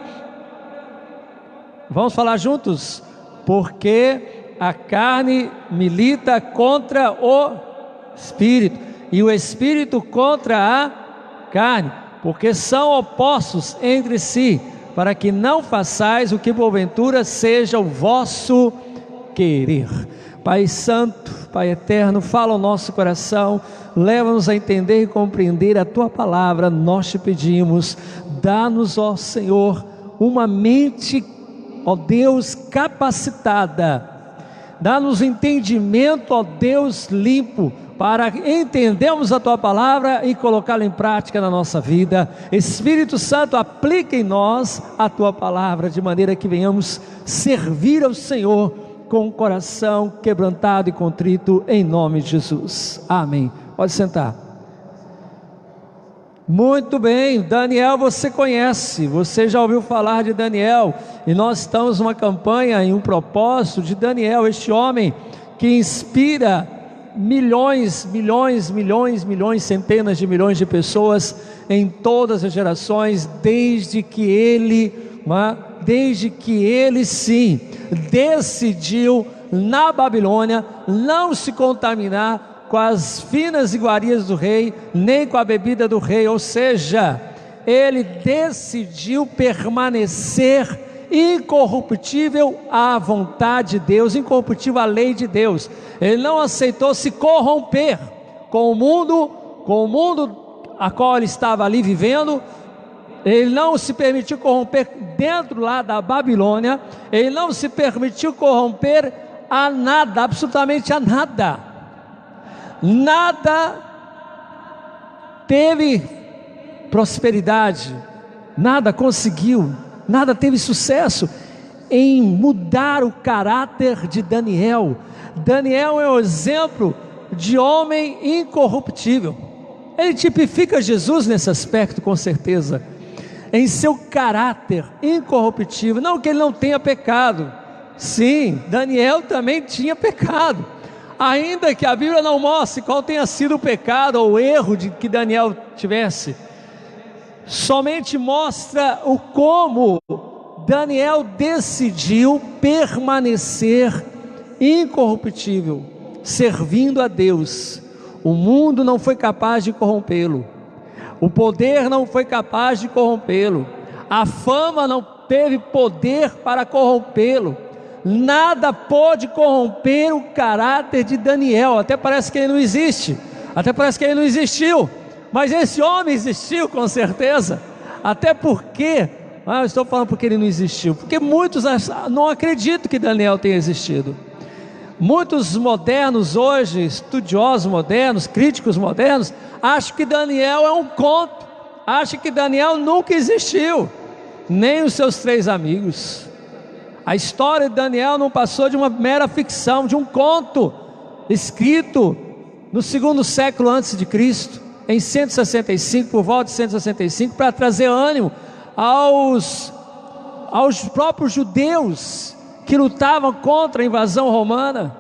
B: Vamos falar juntos? Porque a carne milita contra o espírito, e o espírito contra a carne, porque são opostos entre si, para que não façais o que porventura seja o vosso querer. Pai Santo, Pai Eterno, fala ao nosso coração, leva-nos a entender e compreender a Tua palavra. Nós te pedimos, dá-nos, ó Senhor, uma mente, ó Deus, capacitada, dá-nos entendimento, ó Deus, limpo, para entendermos a Tua palavra e colocá-la em prática na nossa vida. Espírito Santo, aplica em nós a Tua palavra, de maneira que venhamos servir ao Senhor com o coração quebrantado e contrito, em nome de Jesus. Amém. Pode sentar. Muito bem, Daniel você conhece, você já ouviu falar de Daniel, e nós estamos numa campanha, em um propósito de Daniel, este homem que inspira milhões, centenas de milhões de pessoas em todas as gerações, desde que ele sim decidiu na Babilônia não se contaminar com as finas iguarias do rei, nem com a bebida do rei, ou seja, ele decidiu permanecer incorruptível à vontade de Deus, incorruptível à lei de Deus. Ele não aceitou se corromper com o mundo a qual ele estava ali vivendo. Ele não se permitiu corromper dentro lá da Babilônia, ele não se permitiu corromper a nada, absolutamente a nada. Nada teve prosperidade, nada conseguiu, nada teve sucesso em mudar o caráter de Daniel. Daniel é um exemplo de homem incorruptível. Ele tipifica Jesus nesse aspecto, com certeza, em seu caráter incorruptível. Não que ele não tenha pecado, sim, Daniel também tinha pecado, ainda que a Bíblia não mostre qual tenha sido o pecado ou o erro de que Daniel tivesse, somente mostra o como Daniel decidiu permanecer incorruptível, servindo a Deus. O mundo não foi capaz de corrompê-lo, o poder não foi capaz de corrompê-lo, a fama não teve poder para corrompê-lo, nada pôde corromper o caráter de Daniel. Até parece que ele não existe, até parece que ele não existiu, mas esse homem existiu com certeza. Até porque, eu estou falando porque ele não existiu, porque muitos não acreditam que Daniel tenha existido. Muitos modernos hoje, estudiosos modernos, críticos modernos, acham que Daniel é um conto, acham que Daniel nunca existiu, nem os seus 3 amigos. A história de Daniel não passou de uma mera ficção, de um conto escrito no 2º século antes de Cristo, em 165, por volta de 165, para trazer ânimo aos próprios judeus que lutavam contra a invasão romana.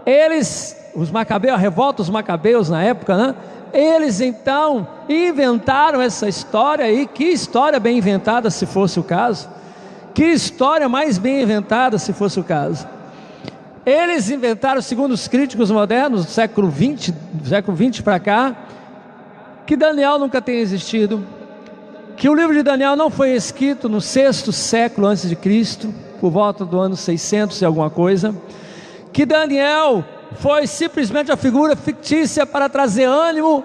B: Eles, os macabeus, a revolta dos macabeus na época, né? Eles então inventaram essa história aí. Que história bem inventada, se fosse o caso. Que história mais bem inventada, se fosse o caso. Eles inventaram, segundo os críticos modernos do século XX para cá, que Daniel nunca tenha existido, que o livro de Daniel não foi escrito no 6º século antes de Cristo, por volta do ano 600 e alguma coisa, que Daniel foi simplesmente a figura fictícia para trazer ânimo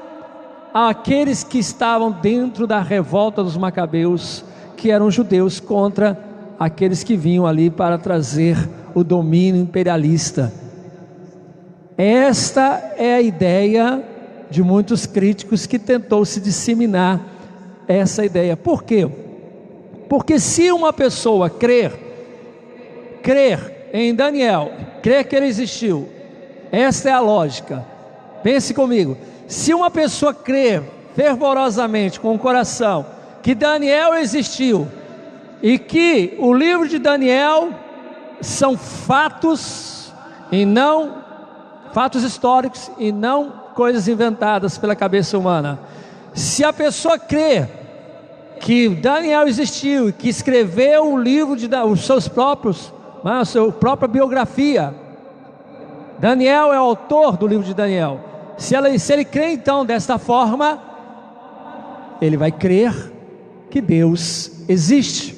B: àqueles que estavam dentro da revolta dos macabeus, que eram judeus contra aqueles que vinham ali para trazer o domínio imperialista. Esta é a ideia de muitos críticos que tentou se disseminar essa ideia. Por quê? Porque se uma pessoa crer em Daniel, crer que ele existiu, esta é a lógica. Pense comigo, se uma pessoa crer fervorosamente com o coração que Daniel existiu e que o livro de Daniel são fatos e não fatos históricos e não coisas inventadas pela cabeça humana, se a pessoa crê que Daniel existiu e que escreveu o livro os seus próprios, a sua própria biografia, Daniel é o autor do livro de Daniel, se ele crê então desta forma, ele vai crer que Deus existe,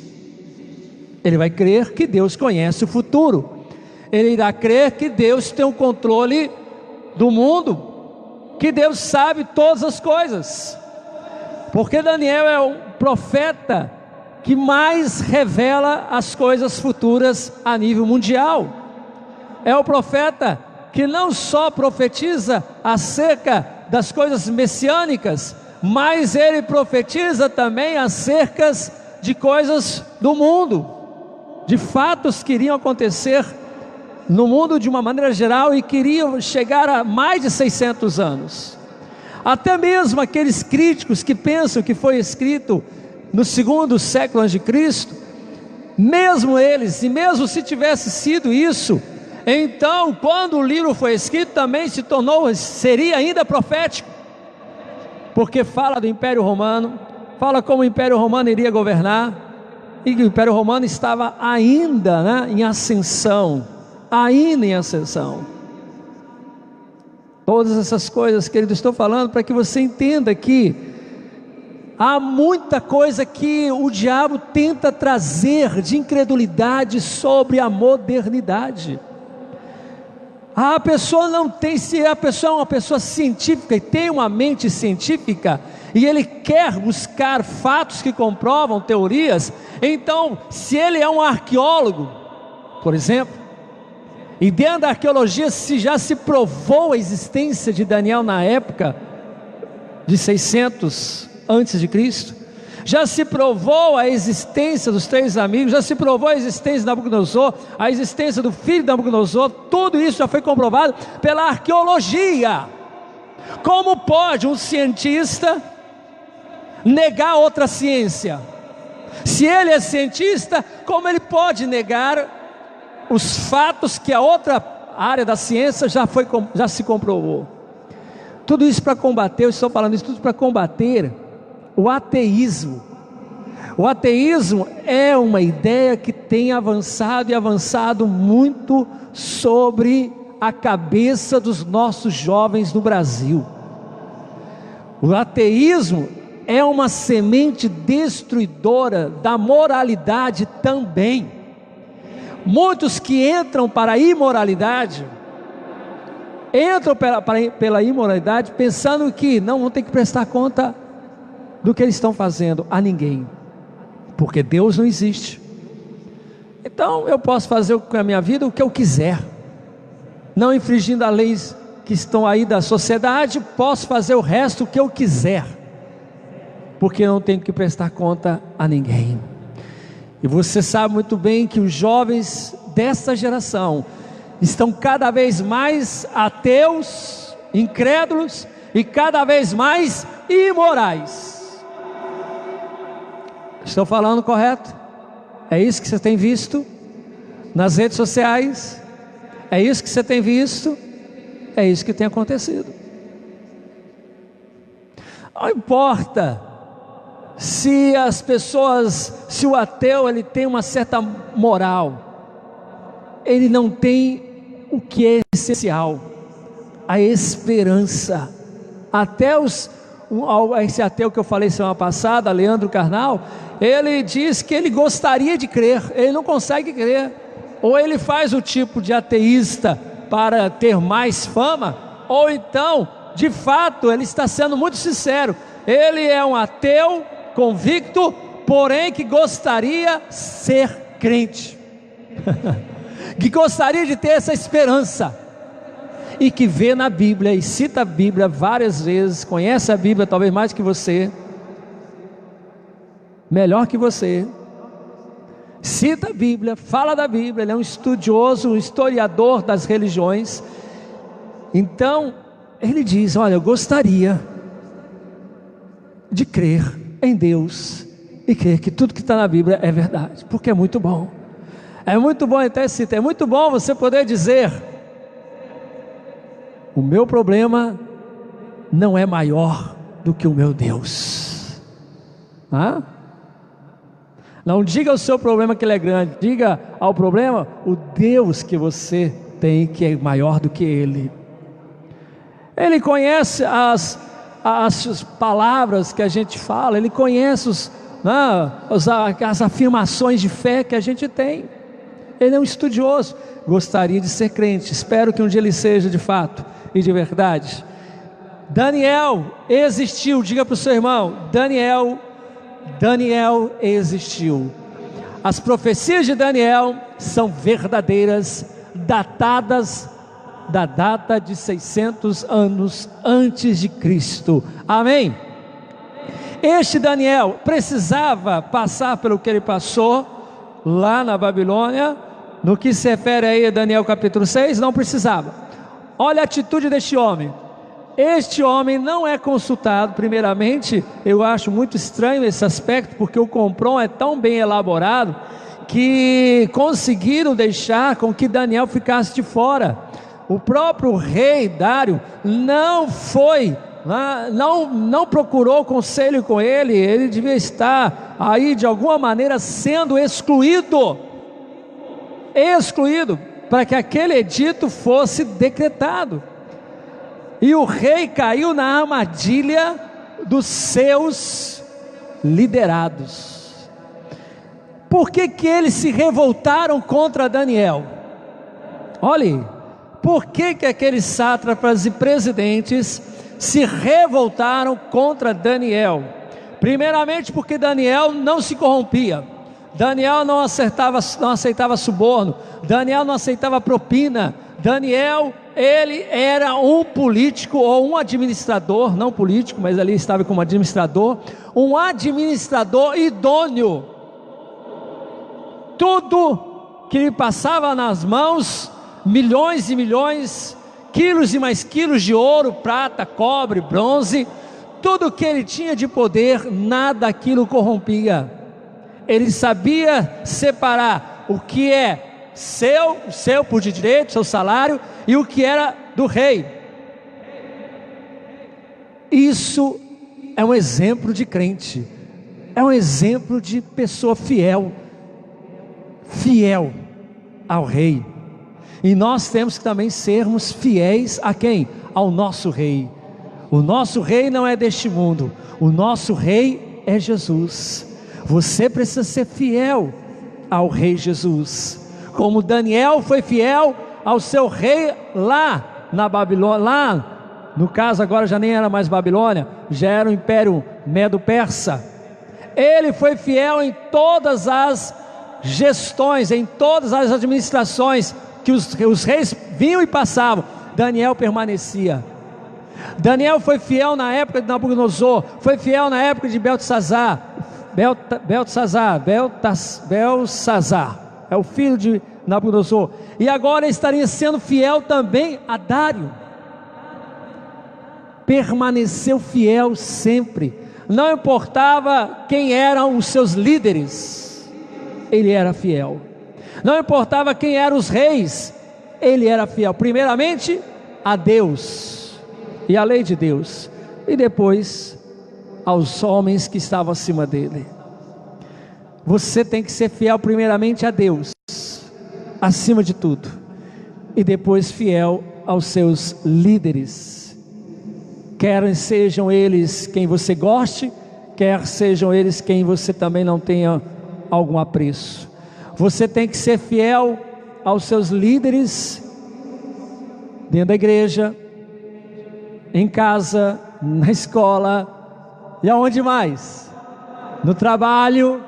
B: ele vai crer que Deus conhece o futuro, ele irá crer que Deus tem o controle do mundo, que Deus sabe todas as coisas, porque Daniel é o profeta que mais revela as coisas futuras a nível mundial. É o profeta que não só profetiza acerca das coisas messiânicas, mas ele profetiza também acerca de coisas do mundo, de fatos que iriam acontecer no mundo de uma maneira geral e que iriam chegar a mais de 600 anos. Até mesmo aqueles críticos que pensam que foi escrito no segundo século antes de Cristo, mesmo eles, e mesmo se tivesse sido isso, então quando o livro foi escrito também seria ainda profético, porque fala do Império Romano, fala como o Império Romano iria governar, e que o Império Romano estava ainda, em ascensão, Todas essas coisas, querido, estou falando para que você entenda que há muita coisa que o diabo tenta trazer de incredulidade sobre a modernidade. A pessoa não tem, se a pessoa é uma pessoa científica e tem uma mente científica, e ele quer buscar fatos que comprovam teorias, então se ele é um arqueólogo, por exemplo, e dentro da arqueologia já se provou a existência de Daniel na época de 600 antes de Cristo, já se provou a existência dos 3 amigos, já se provou a existência de Nabucodonosor, a existência do filho de Nabucodonosor, tudo isso já foi comprovado pela arqueologia. Como pode um cientista negar outra ciência? Se ele é cientista, como ele pode negar os fatos que a outra área da ciência já se comprovou? Tudo isso para combater, eu estou falando isso tudo para combater o ateísmo. O ateísmo é uma ideia que tem avançado e avançado muito sobre a cabeça dos nossos jovens no Brasil. O ateísmo é uma semente destruidora da moralidade também. Muitos que entram para a imoralidade, entram pela imoralidade pensando que não vão ter que prestar conta do que eles estão fazendo a ninguém, porque Deus não existe. Então eu posso fazer com a minha vida o que eu quiser, não infringindo as leis que estão aí da sociedade, posso fazer o resto o que eu quiser, porque eu não tenho que prestar conta a ninguém. E você sabe muito bem que os jovens dessa geração estão cada vez mais ateus, incrédulos e cada vez mais imorais. Estou falando correto? É isso que você tem visto nas redes sociais? É isso que você tem visto? É isso que tem acontecido. Não importa se as pessoas, se o ateu ele tem uma certa moral, ele não tem o que é essencial, a esperança. Até esse ateu que eu falei semana passada, Leandro Carnal, ele diz que ele gostaria de crer, ele não consegue crer, ou ele faz o tipo de ateísta para ter mais fama, ou então, de fato, ele está sendo muito sincero, ele é um ateu convicto, porém que gostaria de ser crente, que gostaria de ter essa esperança, e que vê na Bíblia, e cita a Bíblia várias vezes, conhece a Bíblia talvez mais que você, melhor que você, cita a Bíblia, fala da Bíblia, ele é um estudioso, um historiador das religiões. Então ele diz, olha, eu gostaria de crer em Deus e crer que tudo que está na Bíblia é verdade, porque é muito bom, até cita, é muito bom você poder dizer, o meu problema não é maior do que o meu Deus. Não diga o seu problema que ele é grande, diga ao problema o Deus que você tem, que é maior do que ele. Ele conhece as palavras que a gente fala, ele conhece as afirmações de fé que a gente tem. Ele é um estudioso, gostaria de ser crente, espero que um dia ele seja de fato e de verdade. Daniel existiu, diga para o seu irmão, Daniel existiu. As profecias de Daniel são verdadeiras, datadas da data de 600 anos antes de Cristo, amém? Este Daniel precisava passar pelo que ele passou lá na Babilônia. No que se refere aí a Daniel capítulo 6, não precisava. Olha a atitude deste homem. Este homem não é consultado. Primeiramente, eu acho muito estranho esse aspecto, porque o complô é tão bem elaborado que conseguiram deixar com que Daniel ficasse de fora. O próprio rei Dário não procurou conselho com ele. Ele devia estar aí de alguma maneira sendo excluído, para que aquele edito fosse decretado. E o rei caiu na armadilha dos seus liderados. Por que eles se revoltaram contra Daniel? Olhe, por que aqueles sátrapas e presidentes se revoltaram contra Daniel? Primeiramente porque Daniel não se corrompia, Daniel não aceitava suborno, Daniel não aceitava propina. Daniel, ele era um político ou um administrador, não político, mas ali estava como administrador, um administrador idôneo. Tudo que lhe passava nas mãos, milhões e milhões, quilos e mais quilos de ouro, prata, cobre, bronze, tudo que ele tinha de poder, nada aquilo corrompia. Ele sabia separar o que é seu por direito, seu salário, e o que era do rei. Isso é um exemplo de crente, é um exemplo de pessoa fiel ao rei. E nós temos que também sermos fiéis a quem? Ao nosso rei. O nosso rei não é deste mundo, o nosso rei é Jesus. Você precisa ser fiel ao rei Jesus, como Daniel foi fiel ao seu rei lá na Babilônia. Lá, no caso agora já nem era mais Babilônia, já era o Império Medo-Persa. Ele foi fiel em todas as gestões, em todas as administrações que os reis vinham e passavam. Daniel permanecia. Daniel foi fiel na época de Nabucodonosor, foi fiel na época de Beltesazar, é o filho de Nabucodonosor, e agora estaria sendo fiel também a Dário. Permaneceu fiel sempre, não importava quem eram os seus líderes, ele era fiel. Não importava quem eram os reis, ele era fiel, primeiramente a Deus e a lei de Deus, e depois aos homens que estavam acima dele. Você tem que ser fiel primeiramente a Deus, acima de tudo, e depois fiel aos seus líderes, quer sejam eles quem você goste, quer sejam eles quem você também não tenha algum apreço. Você tem que ser fiel aos seus líderes, dentro da igreja, em casa, na escola, e aonde mais? No trabalho.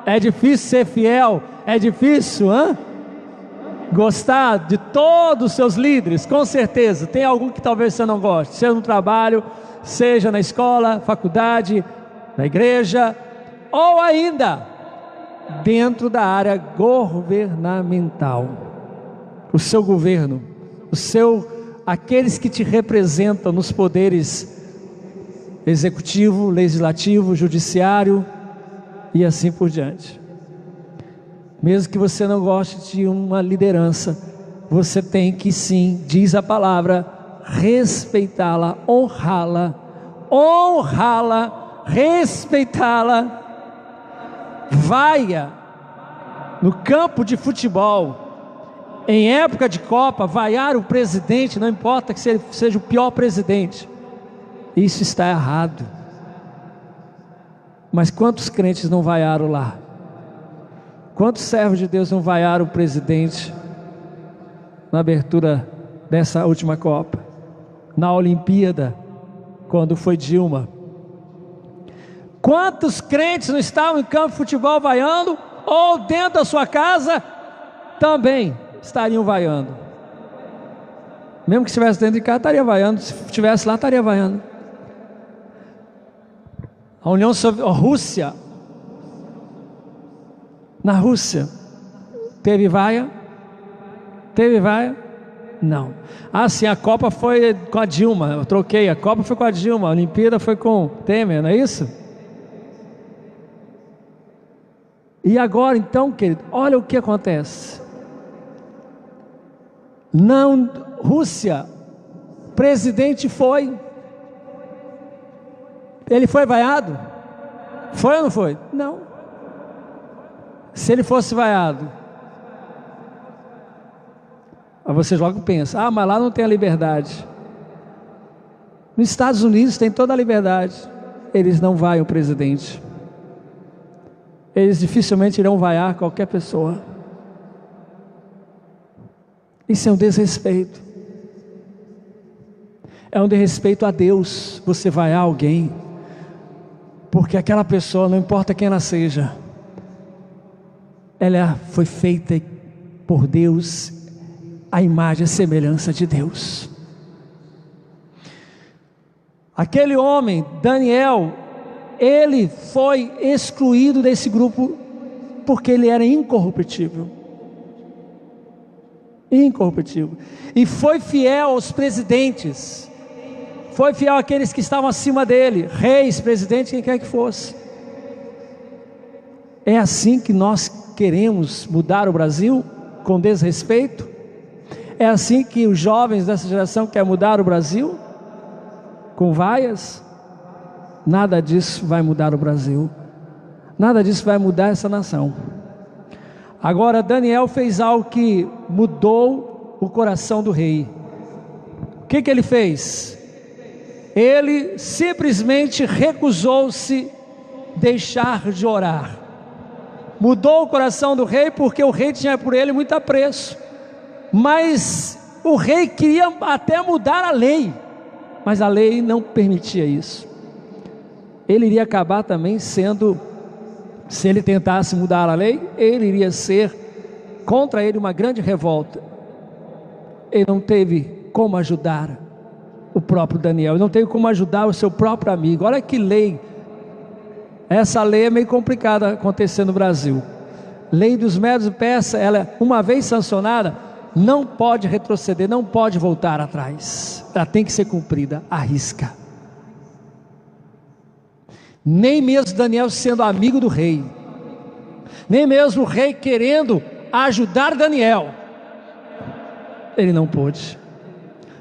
B: É difícil ser fiel, é difícil, gostar de todos os seus líderes, com certeza. Tem algum que talvez você não goste, seja no trabalho, seja na escola, faculdade, na igreja, ou ainda dentro da área governamental. O seu governo, aqueles que te representam nos poderes executivo, legislativo, judiciário e assim por diante. Mesmo que você não goste de uma liderança, você tem que sim, diz a palavra, respeitá-la, honrá-la, respeitá-la. Vaia no campo de futebol, em época de Copa, vaiar o presidente, não importa que seja o pior presidente, isso está errado. Mas quantos crentes não vaiaram lá? Quantos servos de Deus não vaiaram o presidente na abertura dessa última Copa? Na Olimpíada, quando foi Dilma? Quantos crentes não estavam em campo de futebol vaiando? Ou dentro da sua casa também estariam vaiando? Mesmo que estivesse dentro de casa, estaria vaiando. Se estivesse lá, estaria vaiando. A a Rússia, na Rússia, teve vaia? Teve vaia? Não. Ah, sim, a Copa foi com a Dilma. Eu troquei, a Copa foi com a Dilma, a Olimpíada foi com Temer, não é isso? E agora então, querido, olha o que acontece. Não, Rússia, presidente foi. Ele foi vaiado? Foi ou não foi? Não. Se ele fosse vaiado, aí vocês logo pensam, ah, mas lá não tem a liberdade. Nos Estados Unidos tem toda a liberdade. Eles não vaiam o presidente. Eles dificilmente irão vaiar qualquer pessoa. Isso é um desrespeito. É um desrespeito a Deus, você vaiar alguém, porque aquela pessoa, não importa quem ela seja, ela foi feita por Deus, a imagem e semelhança de Deus. Aquele homem, Daniel, ele foi excluído desse grupo porque ele era incorruptível. Incorruptível. E foi fiel aos presidentes, foi fiel àqueles que estavam acima dele, reis, presidentes, quem quer que fosse. É assim que nós queremos mudar o Brasil? Com desrespeito? É assim que os jovens dessa geração querem mudar o Brasil? Com vaias? Nada disso vai mudar o Brasil. Nada disso vai mudar essa nação. Agora Daniel fez algo que mudou o coração do rei. O que ele fez? Ele simplesmente recusou-se deixar de orar. Mudou o coração do rei, porque o rei tinha por ele muito apreço. Mas o rei queria até mudar a lei, mas a lei não permitia isso. Ele iria acabar também sendo, se ele tentasse mudar a lei, ele iria ser contra ele uma grande revolta. Ele não teve como ajudar o próprio Daniel, ele não teve como ajudar o seu próprio amigo. Olha que lei, essa lei é meio complicada acontecer no Brasil. Lei dos Medos e Persas, ela uma vez sancionada, não pode retroceder, não pode voltar atrás, ela tem que ser cumprida à risca. Nem mesmo Daniel sendo amigo do rei, nem mesmo o rei querendo ajudar Daniel, ele não pôde.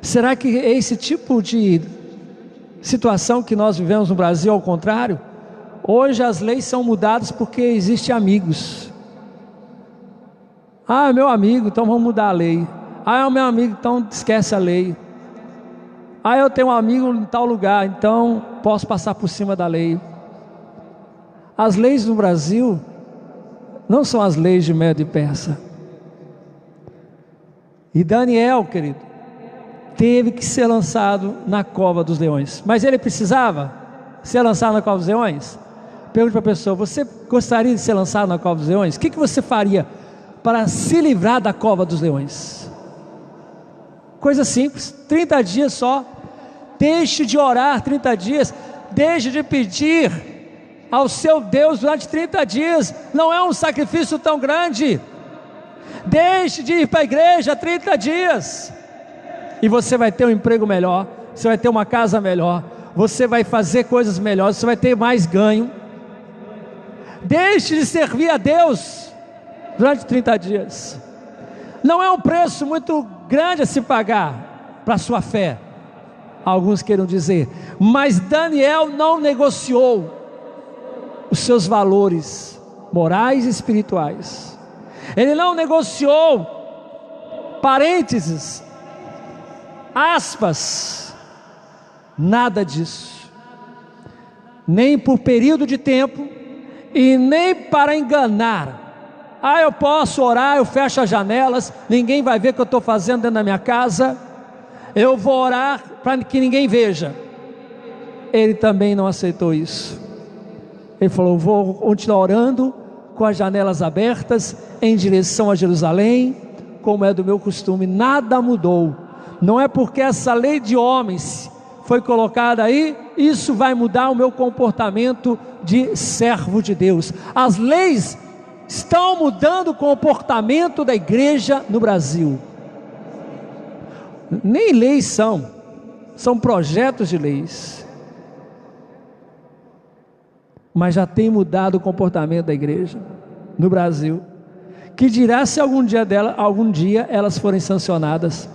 B: Será que é esse tipo de situação que nós vivemos no Brasil? Ao contrário, hoje as leis são mudadas porque existem amigos. Ah, é meu amigo, então vamos mudar a lei. Ah, é o meu amigo, então esquece a lei. Ah, eu tenho um amigo em tal lugar, então posso passar por cima da lei. As leis no Brasil não são as leis de Medo e Persa. E Daniel, querido, teve que ser lançado na cova dos leões. Mas ele precisava ser lançado na cova dos leões? Pergunte para a pessoa: você gostaria de ser lançado na cova dos leões? O que você faria para se livrar da cova dos leões? Coisa simples, 30 dias só. Deixe de orar 30 dias, deixe de pedir ao seu Deus durante 30 dias, não é um sacrifício tão grande. Deixe de ir para a igreja 30 dias, e você vai ter um emprego melhor, você vai ter uma casa melhor, você vai fazer coisas melhores, você vai ter mais ganho. Deixe de servir a Deus durante 30 dias. Não é um preço muito grande a se pagar para a sua fé, alguns queiram dizer, mas Daniel não negociou os seus valores morais e espirituais. Ele não negociou, parênteses, aspas, nada disso, nem por período de tempo e nem para enganar Eu posso orar, eu fecho as janelas, ninguém vai ver o que eu estou fazendo dentro da minha casa, eu vou orar para que ninguém veja. Ele também não aceitou isso. Ele falou: vou continuar orando com as janelas abertas em direção a Jerusalém, como é do meu costume. Nada mudou. Não é porque essa lei de homens foi colocada aí, isso vai mudar o meu comportamento de servo de Deus. As leis estão mudando o comportamento da igreja no Brasil. Nem leis são projetos de leis, mas já tem mudado o comportamento da igreja no Brasil. Que dirá se algum dia elas forem sancionadas?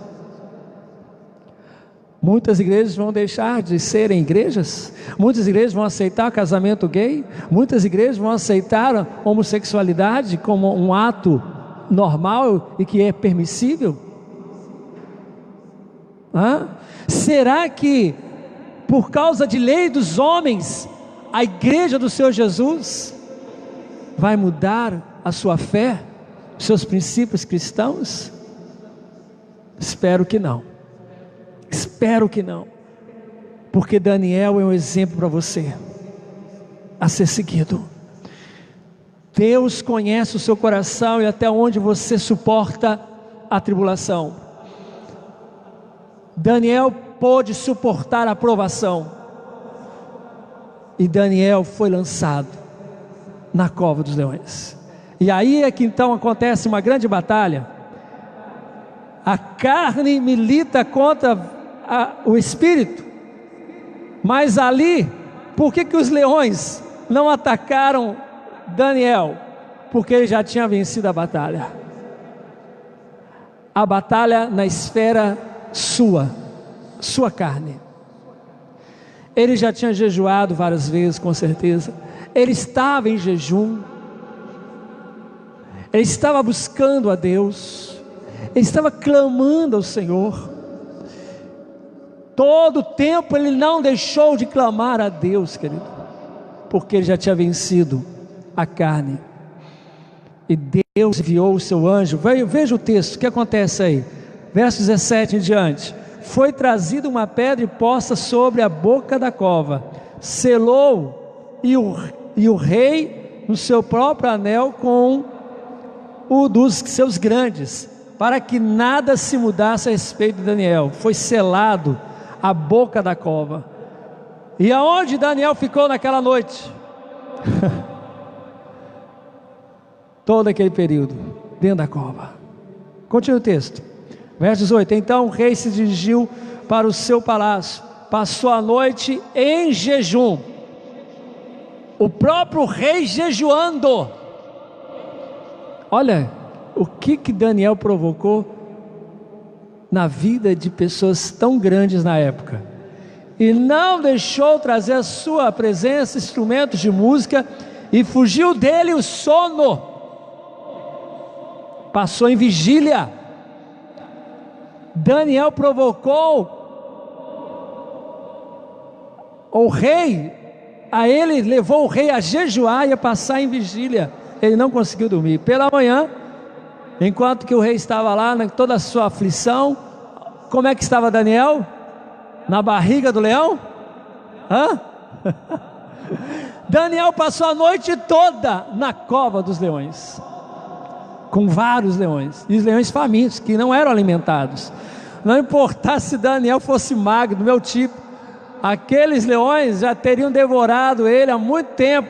B: Muitas igrejas vão deixar de serem igrejas, muitas igrejas vão aceitar casamento gay, muitas igrejas vão aceitar a homossexualidade como um ato normal e que é permissível. Será que por causa de lei dos homens, a igreja do Senhor Jesus vai mudar a sua fé, os seus princípios cristãos? Espero que não. Espero que não, porque Daniel é um exemplo para você a ser seguido. Deus conhece o seu coração e até onde você suporta a tribulação. Daniel pôde suportar a provação, e Daniel foi lançado na cova dos leões. E aí é que então acontece uma grande batalha. A carne milita contra o espírito, mas ali, por que os leões não atacaram Daniel? Porque ele já tinha vencido a batalha na esfera sua carne. Ele já tinha jejuado várias vezes, com certeza. Ele estava em jejum, ele estava buscando a Deus, ele estava clamando ao Senhor. Todo o tempo ele não deixou de clamar a Deus, querido, porque ele já tinha vencido a carne. E Deus enviou o seu anjo. Veja o texto, o que acontece aí, verso 17 em diante. Foi trazida uma pedra e posta sobre a boca da cova, selou, e o rei no seu próprio anel com o dos seus grandes, para que nada se mudasse a respeito de Daniel. Foi selado a boca da cova. E aonde Daniel ficou naquela noite? Todo aquele período dentro da cova. Continua o texto, verso 18. Então o rei se dirigiu para o seu palácio, passou a noite em jejum. O próprio rei jejuando. Olha o que Daniel provocou na vida de pessoas tão grandes na época. E não deixou trazer a sua presença instrumentos de música, e fugiu dele o sono. Passou em vigília. Daniel provocou o rei, levou o rei a jejuar e a passar em vigília. Ele não conseguiu dormir. Pela manhã, enquanto que o rei estava lá, toda a sua aflição, como é que estava Daniel? Na barriga do leão? Daniel passou a noite toda na cova dos leões, com vários leões, e os leões famintos, que não eram alimentados. Não importasse se Daniel fosse magro, do meu tipo, aqueles leões já teriam devorado ele há muito tempo,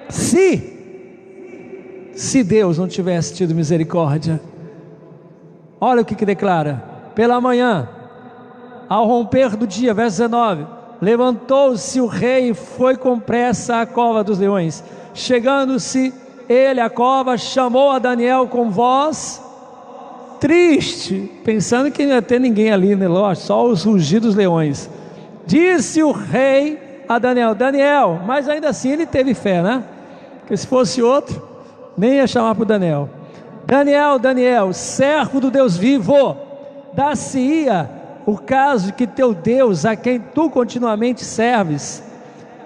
B: se Deus não tivesse tido misericórdia. Olha o que declara: pela manhã, ao romper do dia, verso 19, levantou-se o rei e foi com pressa à cova dos leões. Chegando-se ele à cova, chamou a Daniel com voz triste, pensando que não ia ter ninguém ali, né? Lógico, só os rugidos dos leões. Disse o rei a Daniel, mas ainda assim ele teve fé, né? Porque se fosse outro, nem ia chamar para o Daniel. Daniel, servo do Deus vivo, dar-se-ia o caso de que teu Deus, a quem tu continuamente serves,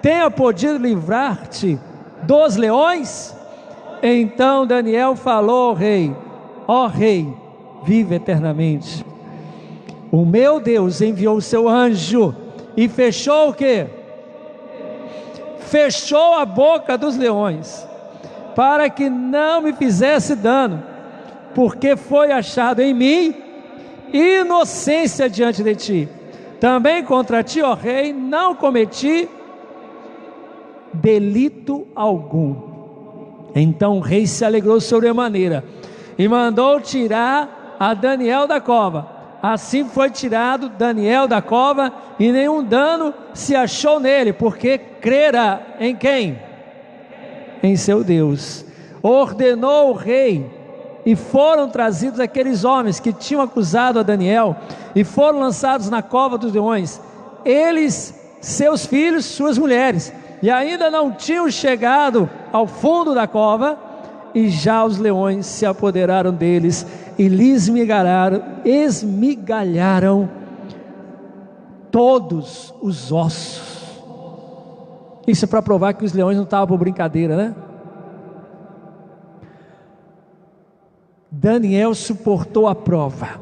B: tenha podido livrar-te dos leões? Então Daniel falou ao rei: ó rei, vive eternamente. O meu Deus enviou o seu anjo e fechou o quê? Fechou a boca dos leões, para que não me fizesse dano, porque foi achado em mim inocência diante de ti. Também contra ti, ó rei, não cometi delito algum. Então o rei se alegrou sobremaneira e mandou tirar a Daniel da cova. Assim foi tirado Daniel da cova, e nenhum dano se achou nele, porque crera em quem? Em seu Deus. Ordenou o rei, e foram trazidos aqueles homens que tinham acusado a Daniel, e foram lançados na cova dos leões, eles, seus filhos, suas mulheres, e ainda não tinham chegado ao fundo da cova, e já os leões se apoderaram deles, e lhes esmigalharam todos os ossos. Isso é para provar que os leões não estavam por brincadeira, né? Daniel suportou a prova,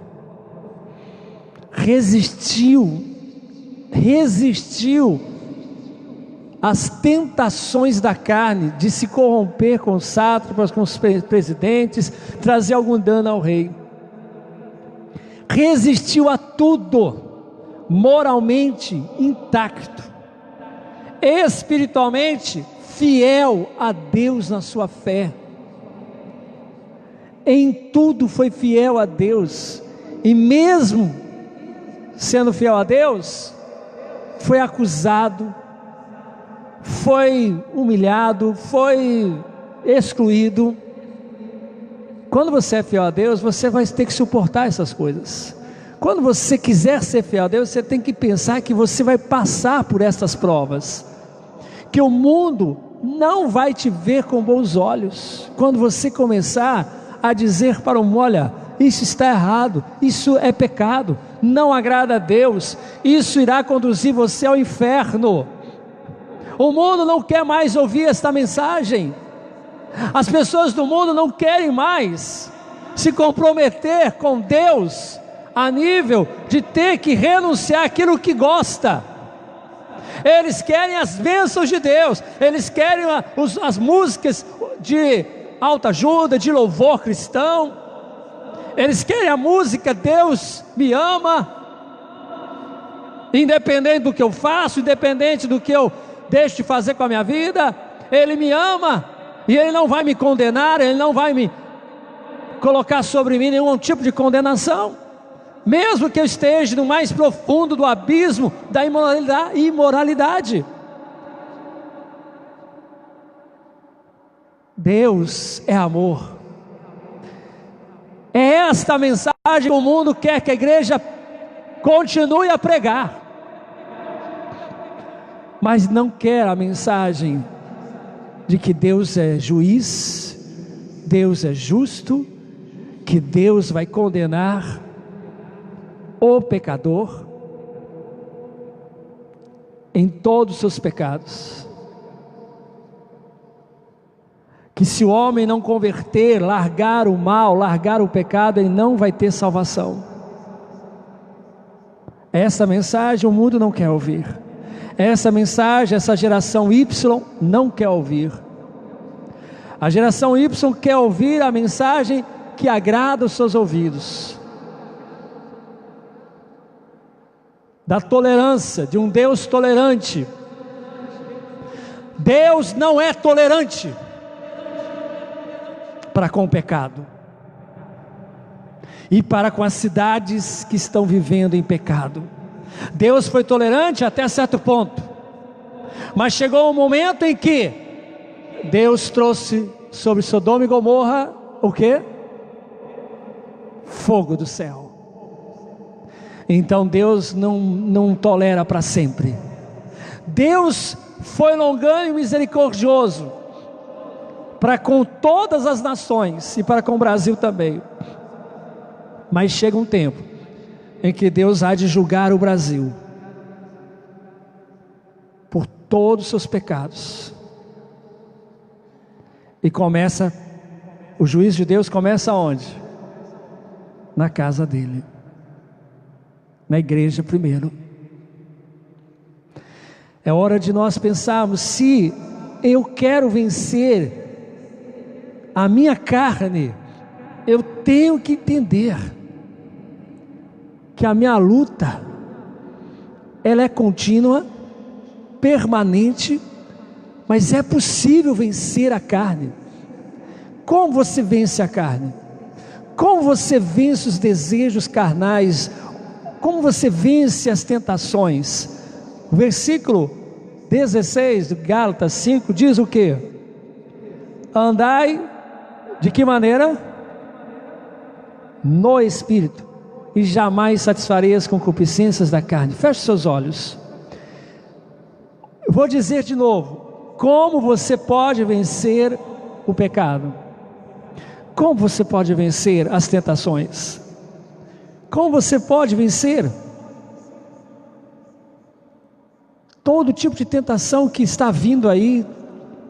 B: resistiu às tentações da carne, de se corromper com os sátrapas, com os presidentes, trazer algum dano ao rei. Resistiu a tudo, moralmente intacto, espiritualmente fiel a Deus na sua fé. Em tudo foi fiel a Deus, e mesmo sendo fiel a Deus, foi acusado, foi humilhado, foi excluído. Quando você é fiel a Deus, você vai ter que suportar essas coisas. Quando você quiser ser fiel a Deus, você tem que pensar que você vai passar por essas provas, que o mundo não vai te ver com bons olhos. Quando você começar a dizer para o mundo: olha, isso está errado, isso é pecado, não agrada a Deus, isso irá conduzir você ao inferno. O mundo não quer mais ouvir esta mensagem. As pessoas do mundo não querem mais se comprometer com Deus a nível de ter que renunciar àquilo que gosta. Eles querem as bênçãos de Deus, eles querem as músicas de alta ajuda, de louvor cristão, eles querem a música Deus me ama, independente do que eu faço, independente do que eu deixo de fazer com a minha vida, Ele me ama, e Ele não vai me condenar, Ele não vai me colocar sobre mim nenhum tipo de condenação, mesmo que eu esteja no mais profundo do abismo da imoralidade. Deus é amor. É esta a mensagem que o mundo quer que a igreja continue a pregar, mas não quer a mensagem de que Deus é juiz, Deus é justo, que Deus vai condenar o pecador em todos os seus pecados, que se o homem não converter, largar o mal, largar o pecado, ele não vai ter salvação. Essa mensagem o mundo não quer ouvir. Essa mensagem, essa geração Y não quer ouvir. A geração Y quer ouvir a mensagem que agrada os seus ouvidos, da tolerância, de um Deus tolerante. Deus não é tolerante para com o pecado e para com as cidades que estão vivendo em pecado. Deus foi tolerante até certo ponto, mas chegou um momento em que Deus trouxe sobre Sodoma e Gomorra o quê? Fogo do céu. Então Deus não tolera para sempre. Deus foi longânimo e misericordioso para com todas as nações e para com o Brasil também, mas chega um tempo em que Deus há de julgar o Brasil por todos os seus pecados, e começa O juízo de Deus começa onde? Na casa dele, na igreja primeiro. É hora de nós pensarmos: se eu quero vencer a minha carne, eu tenho que entender que a minha luta, ela é contínua, permanente, mas é possível vencer a carne. Como você vence a carne? Como você vence os desejos carnais? Como você vence as tentações? O versículo 16 de Gálatas 5 diz o quê? Andai de que maneira? No Espírito, e jamais satisfarei as concupiscências da carne. Feche seus olhos. Eu vou dizer de novo: como você pode vencer o pecado? Como você pode vencer as tentações? Como você pode vencer todo tipo de tentação que está vindo aí,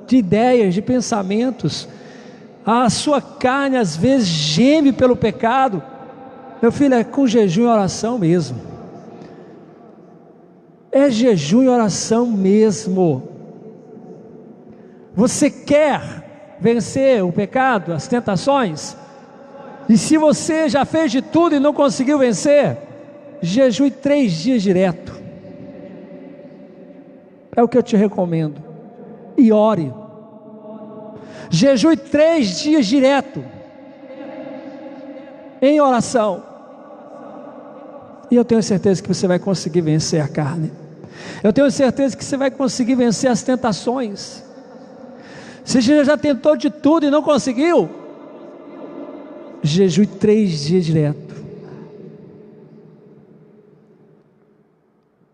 B: de ideias, de pensamentos? A sua carne às vezes geme pelo pecado. Meu filho, é com jejum e oração mesmo. É jejum e oração mesmo. Você quer vencer o pecado, as tentações? E se você já fez de tudo e não conseguiu vencer, jejue 3 dias direto. É o que eu te recomendo. E ore. Jejue 3 dias direto, em oração, e eu tenho certeza que você vai conseguir vencer a carne. Eu tenho certeza que você vai conseguir vencer as tentações. Se você já tentou de tudo e não conseguiu, jejue 3 dias direto,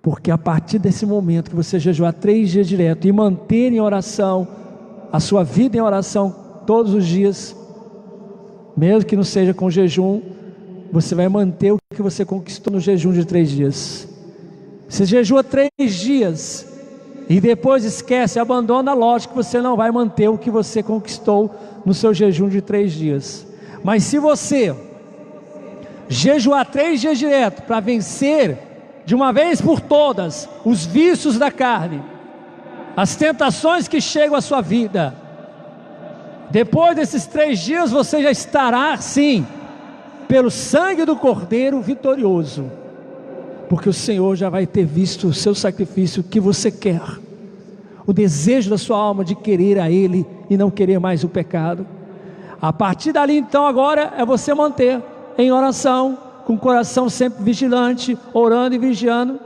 B: porque a partir desse momento que você jejuar 3 dias direto e manter em oração a sua vida em oração todos os dias, mesmo que não seja com jejum, você vai manter o que você conquistou no jejum de 3 dias. Você jejua 3 dias e depois esquece, abandona, lógico que você não vai manter o que você conquistou no seu jejum de 3 dias. Mas se você jejuar 3 dias direto para vencer de uma vez por todas os vícios da carne, as tentações que chegam à sua vida, depois desses 3 dias você já estará, sim, pelo sangue do Cordeiro, vitorioso, porque o Senhor já vai ter visto o seu sacrifício que você quer, o desejo da sua alma de querer a Ele e não querer mais o pecado. A partir dali então, agora é você manter em oração, com o coração sempre vigilante, orando e vigiando,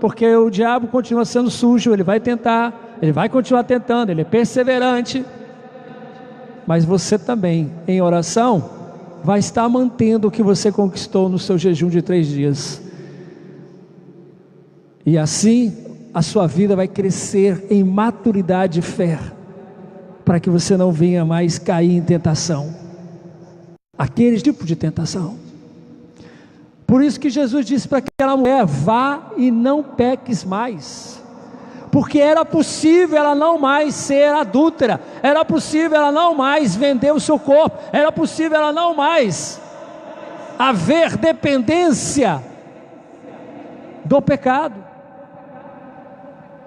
B: porque o diabo continua sendo sujo, ele vai tentar, ele vai continuar tentando, ele é perseverante, mas você também em oração vai estar mantendo o que você conquistou no seu jejum de 3 dias, e assim a sua vida vai crescer em maturidade e fé, para que você não venha mais cair em tentação, aquele tipo de tentação. Por isso que Jesus disse para aquela mulher: vá e não peques mais, porque era possível ela não mais ser adúltera, era possível ela não mais vender o seu corpo, era possível ela não mais haver dependência do pecado,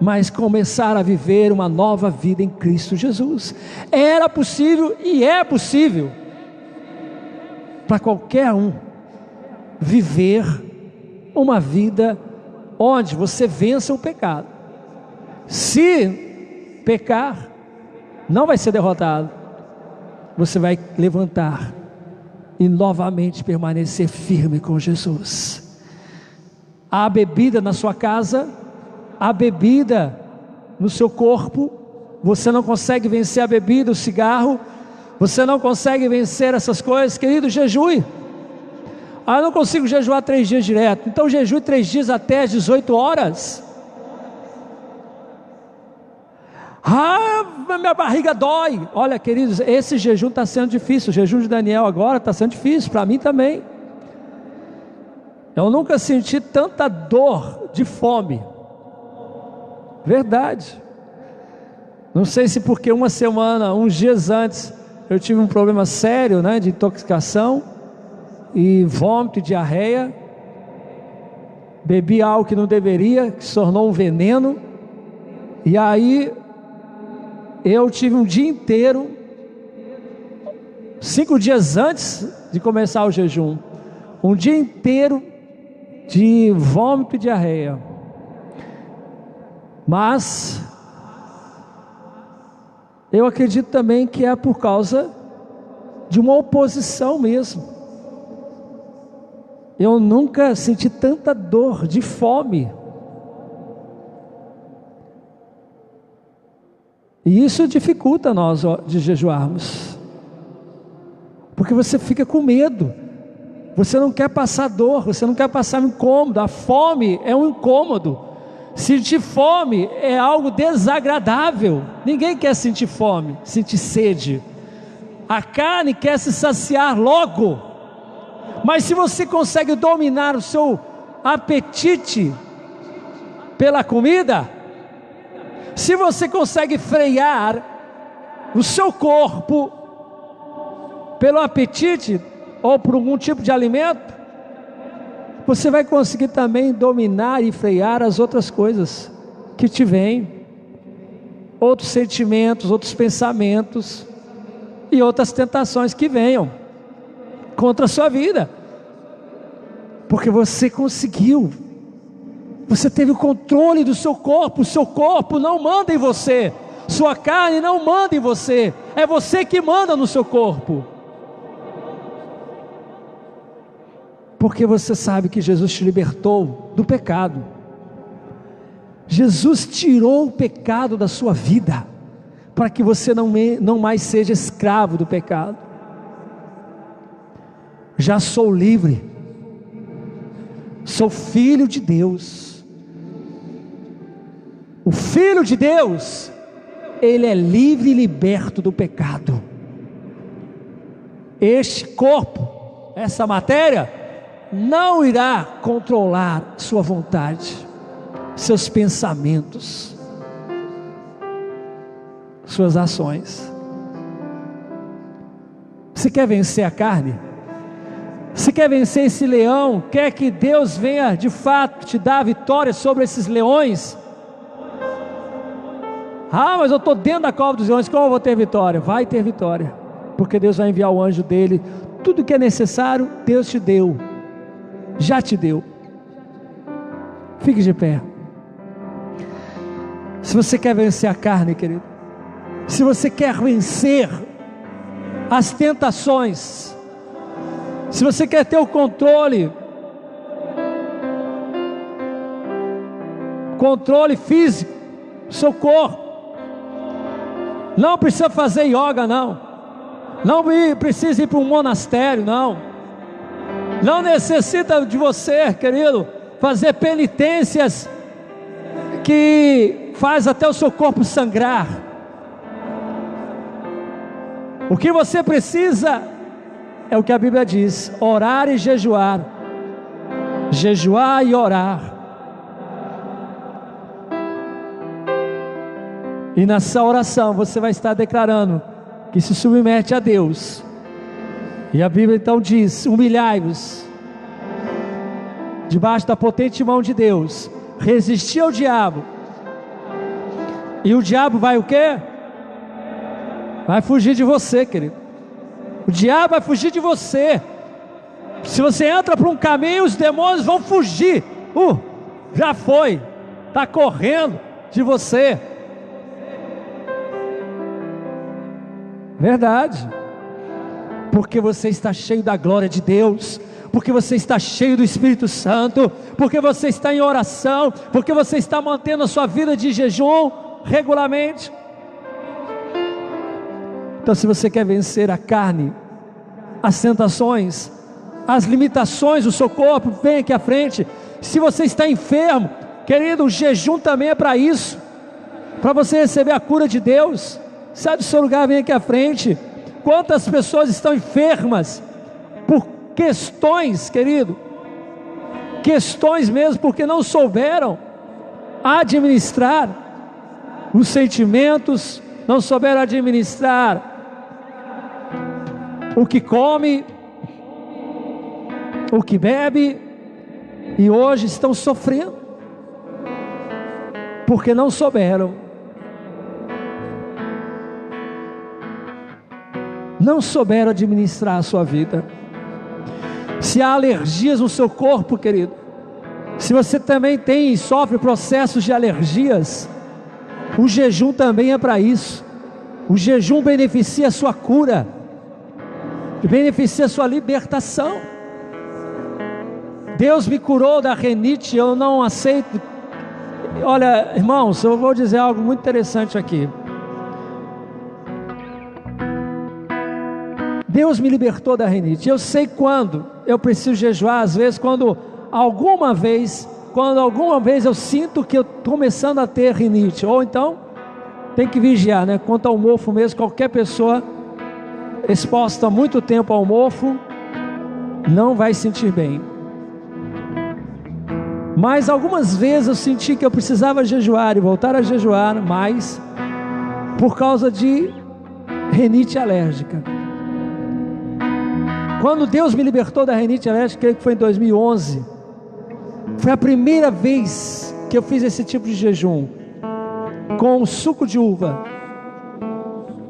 B: mas começar a viver uma nova vida em Cristo Jesus. Era possível e é possível para qualquer um viver uma vida onde você vença o pecado. Se pecar, não vai ser derrotado, você vai levantar e novamente permanecer firme com Jesus. Há bebida na sua casa, há bebida no seu corpo, você não consegue vencer a bebida, o cigarro, você não consegue vencer essas coisas, querido, jejue. Eu não consigo jejuar 3 dias direto, então jejue 3 dias até às 18 horas. Minha barriga dói. Olha, queridos, esse jejum está sendo difícil, o jejum de Daniel agora está sendo difícil, para mim também. Eu nunca senti tanta dor de fome, verdade. Não sei se porque uma semana, uns dias antes, eu tive um problema sério, né, de intoxicação e vômito e diarreia. Bebi algo que não deveria, que se tornou um veneno. E aí eu tive um dia inteiro, 5 dias antes de começar o jejum, um dia inteiro de vômito e diarreia. Mas eu acredito também que é por causa de uma oposição mesmo. Eu nunca senti tanta dor de fome. E isso dificulta nós de jejuarmos, porque você fica com medo, você não quer passar dor, você não quer passar um incômodo. A fome é um incômodo. Sentir fome é algo desagradável. Ninguém quer sentir fome, sentir sede. A carne quer se saciar logo. Mas se você consegue dominar o seu apetite pela comida, se você consegue frear o seu corpo pelo apetite ou por algum tipo de alimento, você vai conseguir também dominar e frear as outras coisas que te vêm, outros sentimentos, outros pensamentos e outras tentações que venham contra a sua vida, porque você conseguiu, você teve o controle do seu corpo. O seu corpo não manda em você, sua carne não manda em você, é você que manda no seu corpo, porque você sabe que Jesus te libertou do pecado. Jesus tirou o pecado da sua vida, para que você não mais seja escravo do pecado. Já sou livre, sou filho de Deus. O Filho de Deus, ele é livre e liberto do pecado. Este corpo, essa matéria, não irá controlar sua vontade, seus pensamentos, suas ações. Você quer vencer a carne? Você quer vencer esse leão? Quer que Deus venha de fato te dar a vitória sobre esses leões? Ah, mas eu estou dentro da cova dos leões, como eu vou ter vitória? Vai ter vitória, porque Deus vai enviar o anjo dele. Tudo que é necessário, Deus te deu, já te deu. Fique de pé. Se você quer vencer a carne, querido, se você quer vencer as tentações, se você quer ter o controle físico do seu corpo, não precisa fazer yoga, não precisa ir para um monastério, não necessita de você, querido, fazer penitências que faz até o seu corpo sangrar. O que você precisa é o que a Bíblia diz: orar e jejuar, jejuar e orar. E nessa oração você vai estar declarando que se submete a Deus. E a Bíblia então diz: humilhai-vos debaixo da potente mão de Deus, resistir ao diabo, e o diabo vai o quê? Vai fugir de você, querido. O diabo vai fugir de você. Se você entra por um caminho, os demônios vão fugir. Já foi, está correndo de você. Verdade. Porque você está cheio da glória de Deus, porque você está cheio do Espírito Santo, porque você está em oração, porque você está mantendo a sua vida de jejum regularmente. Então, se você quer vencer a carne, as tentações, as limitações do seu corpo, vem aqui à frente. Se você está enfermo, querido, o jejum também é para isso, para você receber a cura de Deus. Sai do seu lugar, vem aqui à frente. Quantas pessoas estão enfermas por questões, querido, questões mesmo, porque não souberam administrar os sentimentos, não souberam administrar o que come, o que bebe, e hoje estão sofrendo, porque não souberam administrar a sua vida. Se há alergias no seu corpo, querido, se você também tem e sofre processos de alergias, o jejum também é para isso. O jejum beneficia a sua cura, beneficia a sua libertação. Deus me curou da rinite, eu não aceito. Olha, irmãos, eu vou dizer algo muito interessante aqui. Deus me libertou da rinite. Eu sei quando eu preciso jejuar, às vezes, quando alguma vez eu sinto que eu estou começando a ter rinite, ou então tem que vigiar, né? Quanto ao mofo mesmo, qualquer pessoa exposta há muito tempo ao mofo não vai sentir bem. Mas algumas vezes eu senti que eu precisava jejuar e voltar a jejuar mais por causa de rinite alérgica. Quando Deus me libertou da rinite alérgica, creio que foi em 2011, foi a primeira vez que eu fiz esse tipo de jejum com suco de uva.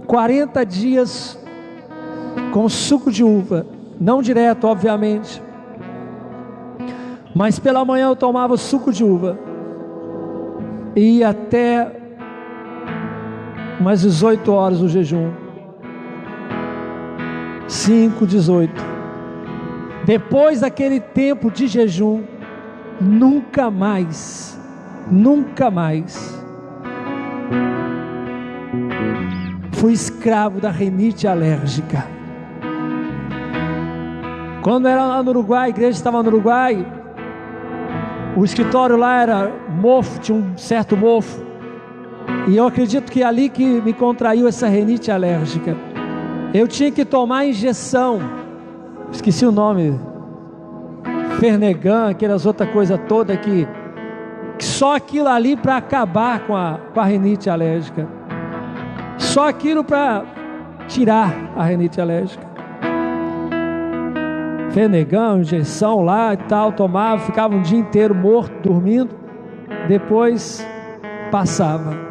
B: 40 dias com suco de uva, não direto, obviamente, mas pela manhã eu tomava suco de uva e ia até umas 18 horas o jejum. 5:18. Depois daquele tempo de jejum, nunca mais fui escravo da rinite alérgica. Quando era lá no Uruguai, a igreja estava no Uruguai, o escritório lá era mofo, tinha um certo mofo, e eu acredito que é ali que me contraiu essa rinite alérgica. Eu tinha que tomar injeção, esqueci o nome, Fernegan, aquelas outras coisas todas que só aquilo ali para acabar com a rinite alérgica, só aquilo para tirar a rinite alérgica. Fernegan, injeção lá e tal, tomava, ficava um dia inteiro morto, dormindo, depois passava.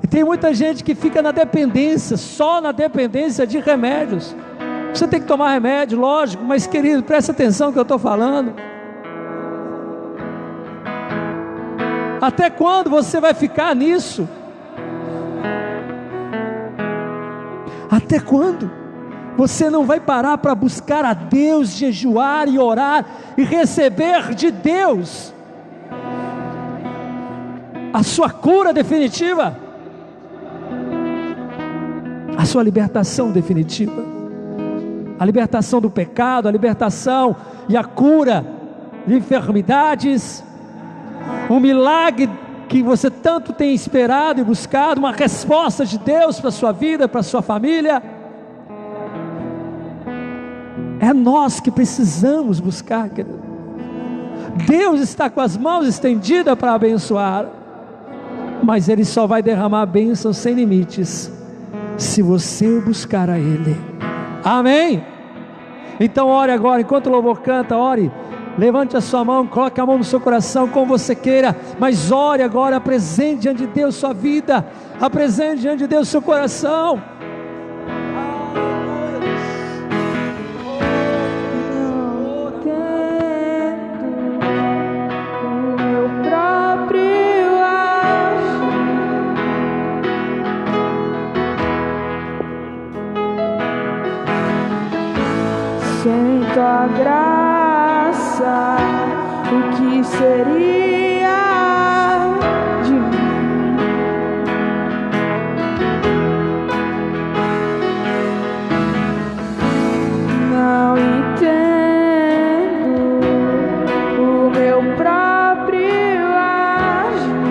B: E tem muita gente que fica na dependência, só na dependência de remédios. Você tem que tomar remédio, lógico, mas querido, presta atenção no que eu estou falando. Até quando você vai ficar nisso? Até quando? Você não vai parar para buscar a Deus, jejuar e orar e receber de Deus a sua cura definitiva, a sua libertação definitiva, a libertação do pecado, a libertação e a cura de enfermidades, um milagre que você tanto tem esperado e buscado, uma resposta de Deus para a sua vida, para a sua família. É nós que precisamos buscar, querido. Deus está com as mãos estendidas para abençoar, mas Ele só vai derramar bênçãos sem limites se você buscar a Ele. Amém? Então ore agora, enquanto o louvor canta, ore. Levante a sua mão, coloque a mão no seu coração, como você queira, mas ore agora, apresente diante de Deus sua vida, apresente diante de Deus seu coração.
A: Sem tua graça, o que seria de mim? Não entendo o meu próprio agir.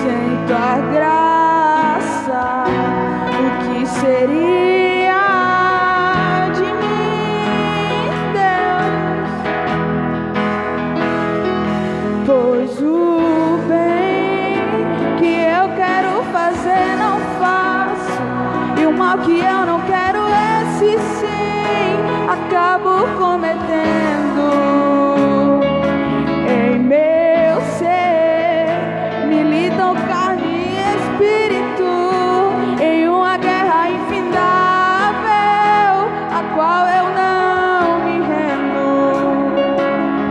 A: Sem tua graça, o que seria de mim, Deus? Pois o bem fazer não faço, e o mal que eu não quero, esse sim acabo cometendo. Em meu ser militam carne e espírito, em uma guerra infindável, a qual eu não me rendo,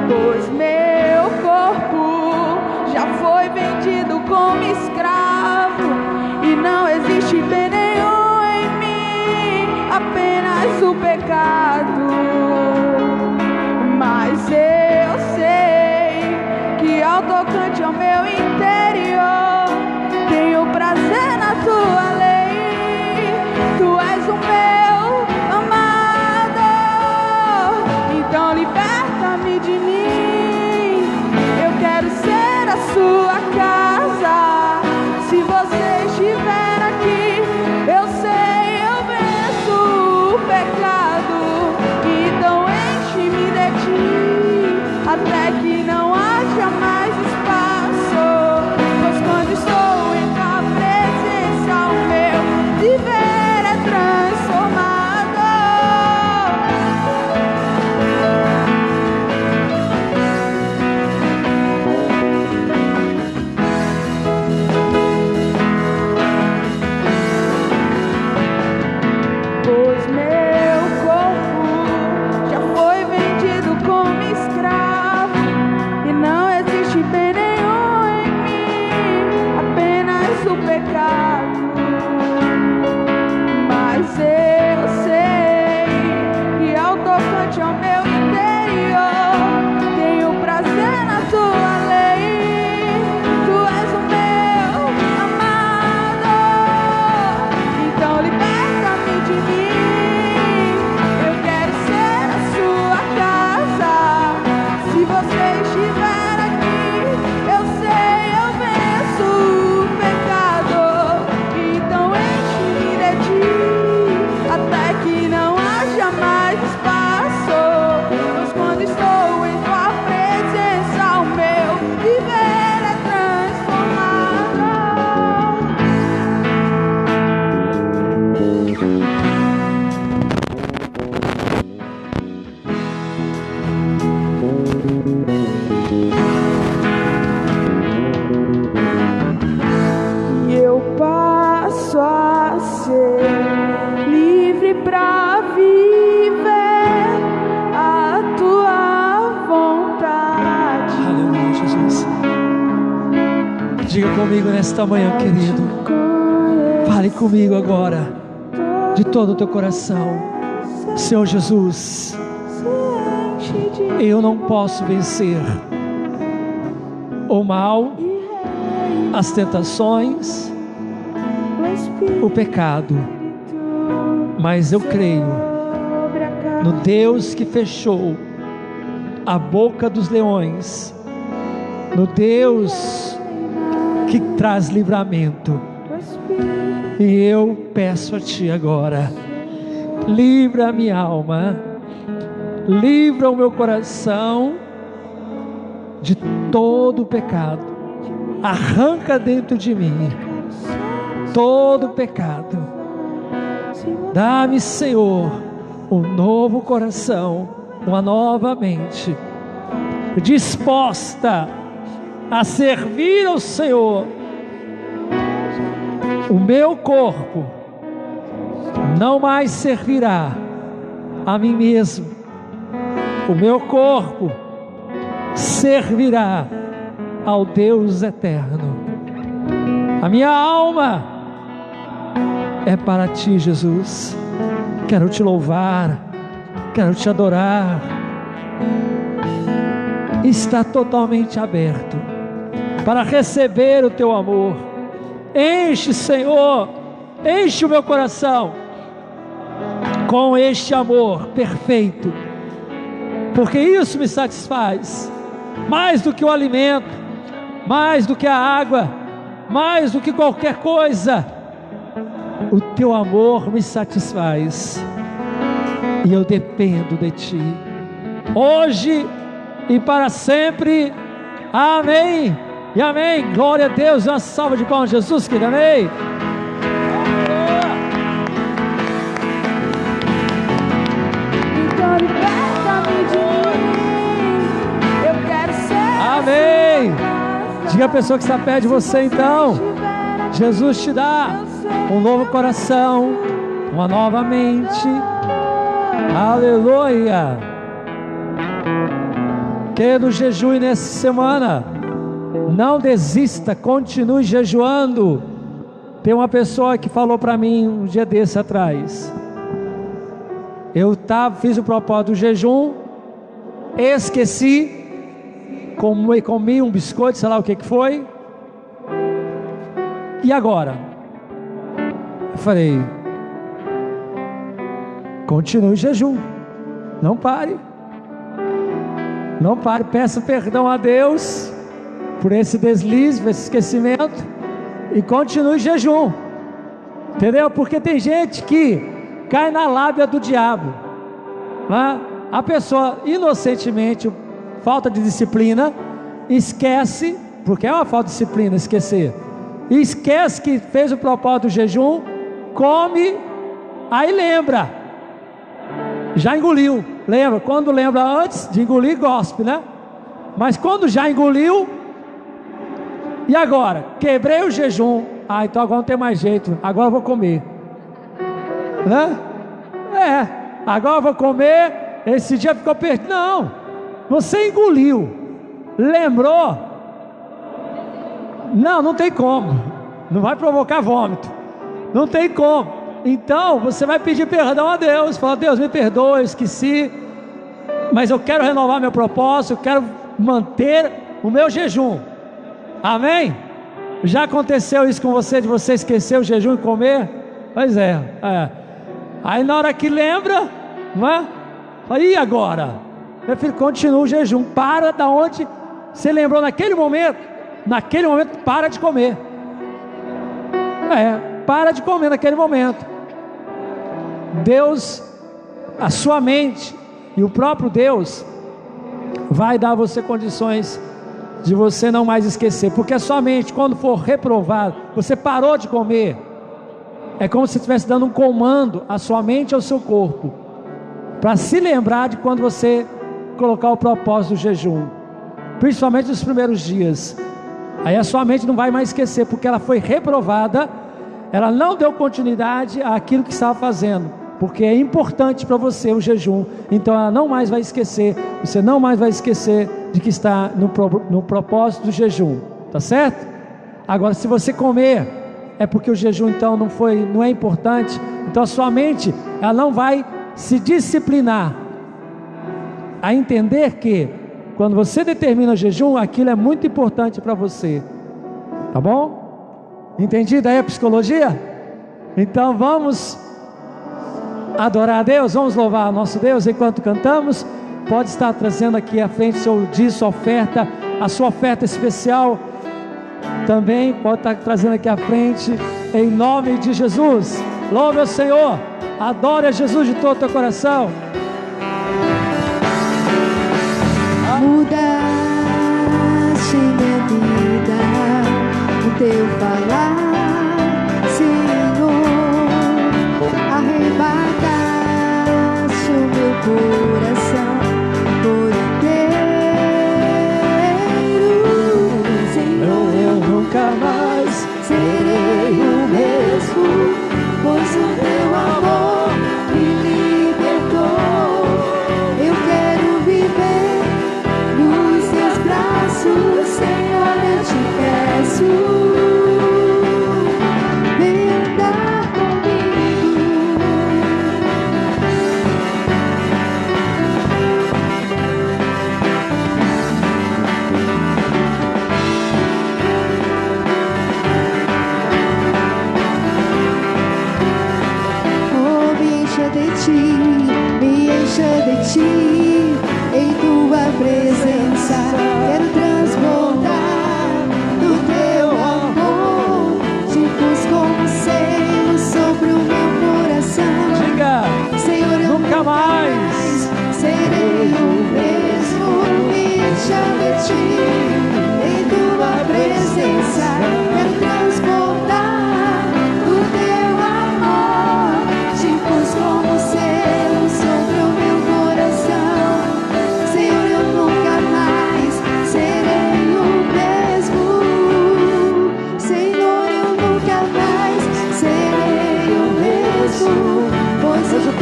A: pois meu corpo já foi vendido como escravo, e não existe bem nenhum em mim, apenas o pecado. Mas eu sei que ao tocante ao meu interior, tenho prazer na tua lei. Tu és o meu amado, então liberta-me de mim. Eu quero ser a sua casa. Se você estiver aqui, eu sei, eu venço o pecado. Então enche-me de ti, até que não haja mais espaço. Pois quando estou em tua presença, o meu viver é transformado. Pois meu corpo já foi vendido como escravo, e não existe bem nenhum em mim, apenas o pecado. Mas eu sei que ao tocante ao meu interior, tenho prazer na tua lei. Tu és o meu amado, então liberta-me de mim. Eu quero ser a sua casa. Se você estiver aqui, eu sei, eu venço o pecado. Então enche-me de ti, até que não haja mais espaço. Pois quando estou em tua presença, o meu viver é transformado. E eu passo a ser livre pra viver a tua vontade.
B: Aleluia, Jesus. Diga comigo nesta manhã, querido. Fale comigo agora, de todo o teu coração. Senhor Jesus, eu não posso vencer o mal, as tentações, o pecado, mas eu creio no Deus que fechou a boca dos leões, no Deus que traz livramento. E eu peço a Ti agora, livra a minha alma, livra o meu coração de todo o pecado, arranca dentro de mim todo o pecado. Dá-me, Senhor, um novo coração, uma nova mente, disposta a servir ao Senhor. O meu corpo não mais servirá a mim mesmo. O meu corpo servirá ao Deus eterno. A minha alma é para Ti, Jesus. Quero Te louvar, quero Te adorar. Está totalmente aberto para receber o Teu amor. Enche, Senhor, enche o meu coração com este amor perfeito, porque isso me satisfaz, mais do que o alimento, mais do que a água, mais do que qualquer coisa. O Teu amor me satisfaz, e eu dependo de Ti, hoje e para sempre. Amém. E amém. Glória a Deus. Uma salva de palmas, Jesus, querido. Amém.
A: Então liberta-me de mim. Eu quero ser.
B: Amém. Diga a pessoa que está perto de você, então. Jesus te dá um novo coração, uma nova mente. Aleluia. Querido, jejue nessa semana. Não desista, continue jejuando. Tem uma pessoa que falou para mim um dia desse atrás. Eu fiz o propósito do jejum, esqueci, comi um biscoito, sei lá o que foi. E agora? Eu falei, continue o jejum, não pare. Não pare, peça perdão a Deus por esse deslize, por esse esquecimento, e continue o jejum, entendeu? Porque tem gente que cai na lábia do diabo, né? A pessoa inocentemente, falta de disciplina, esquece, porque é uma falta de disciplina esquecer, e esquece que fez o propósito do jejum, come, aí lembra, já engoliu. Lembra? Quando lembra antes de engolir, gospe, né? Mas quando já engoliu, e agora? Quebrei o jejum. Ah, então agora não tem mais jeito, agora eu vou comer, né? Agora eu vou comer. Esse dia ficou perdido. Não, você engoliu, lembrou? Não tem como, não vai provocar vômito, não tem como. Então você vai pedir perdão a Deus, falar: Deus, me perdoa, eu esqueci, mas eu quero renovar meu propósito, eu quero manter o meu jejum. Amém? Já aconteceu isso com você, de você esquecer o jejum e comer? Pois é. Aí na hora que lembra, não é? E agora? Meu filho, continua o jejum, para da onde você lembrou naquele momento, para de comer. Para de comer naquele momento. Deus, a sua mente e o próprio Deus vai dar a você condições de você não mais esquecer, porque a sua mente, quando for reprovado, você parou de comer, é como se estivesse dando um comando à sua mente e ao seu corpo, para se lembrar de quando você colocar o propósito do jejum, principalmente nos primeiros dias. Aí a sua mente não vai mais esquecer, porque ela foi reprovada, ela não deu continuidade àquilo que estava fazendo, porque é importante para você o jejum. Então ela não mais vai esquecer, você não mais vai esquecer de que está no propósito do jejum, tá certo? Agora, se você comer, é porque o jejum então não é importante. Então a sua mente, ela não vai se disciplinar a entender que quando você determina o jejum, aquilo é muito importante para você, tá bom? Entendido aí a psicologia? Então vamos adorar a Deus, vamos louvar o nosso Deus enquanto cantamos. Pode estar trazendo aqui à frente seu dízimo, sua oferta, a sua oferta especial também pode estar trazendo aqui à frente, em nome de Jesus. Louve o Senhor, adore a Jesus de todo o teu coração.
A: Mudaste minha vida, o teu falar, arrebataste o meu coração por inteiro. Senhor, eu nunca mais serei o mesmo, pois o teu amor me libertou. Eu quero viver nos teus braços, Senhor, eu te peço. Me encha de ti, em tua presença quero transbordar do teu amor. Tipos como selo sobre o meu coração.
B: Diga,
A: Senhor, eu
B: nunca mais
A: serei o mesmo. Me encha de ti, em tua presença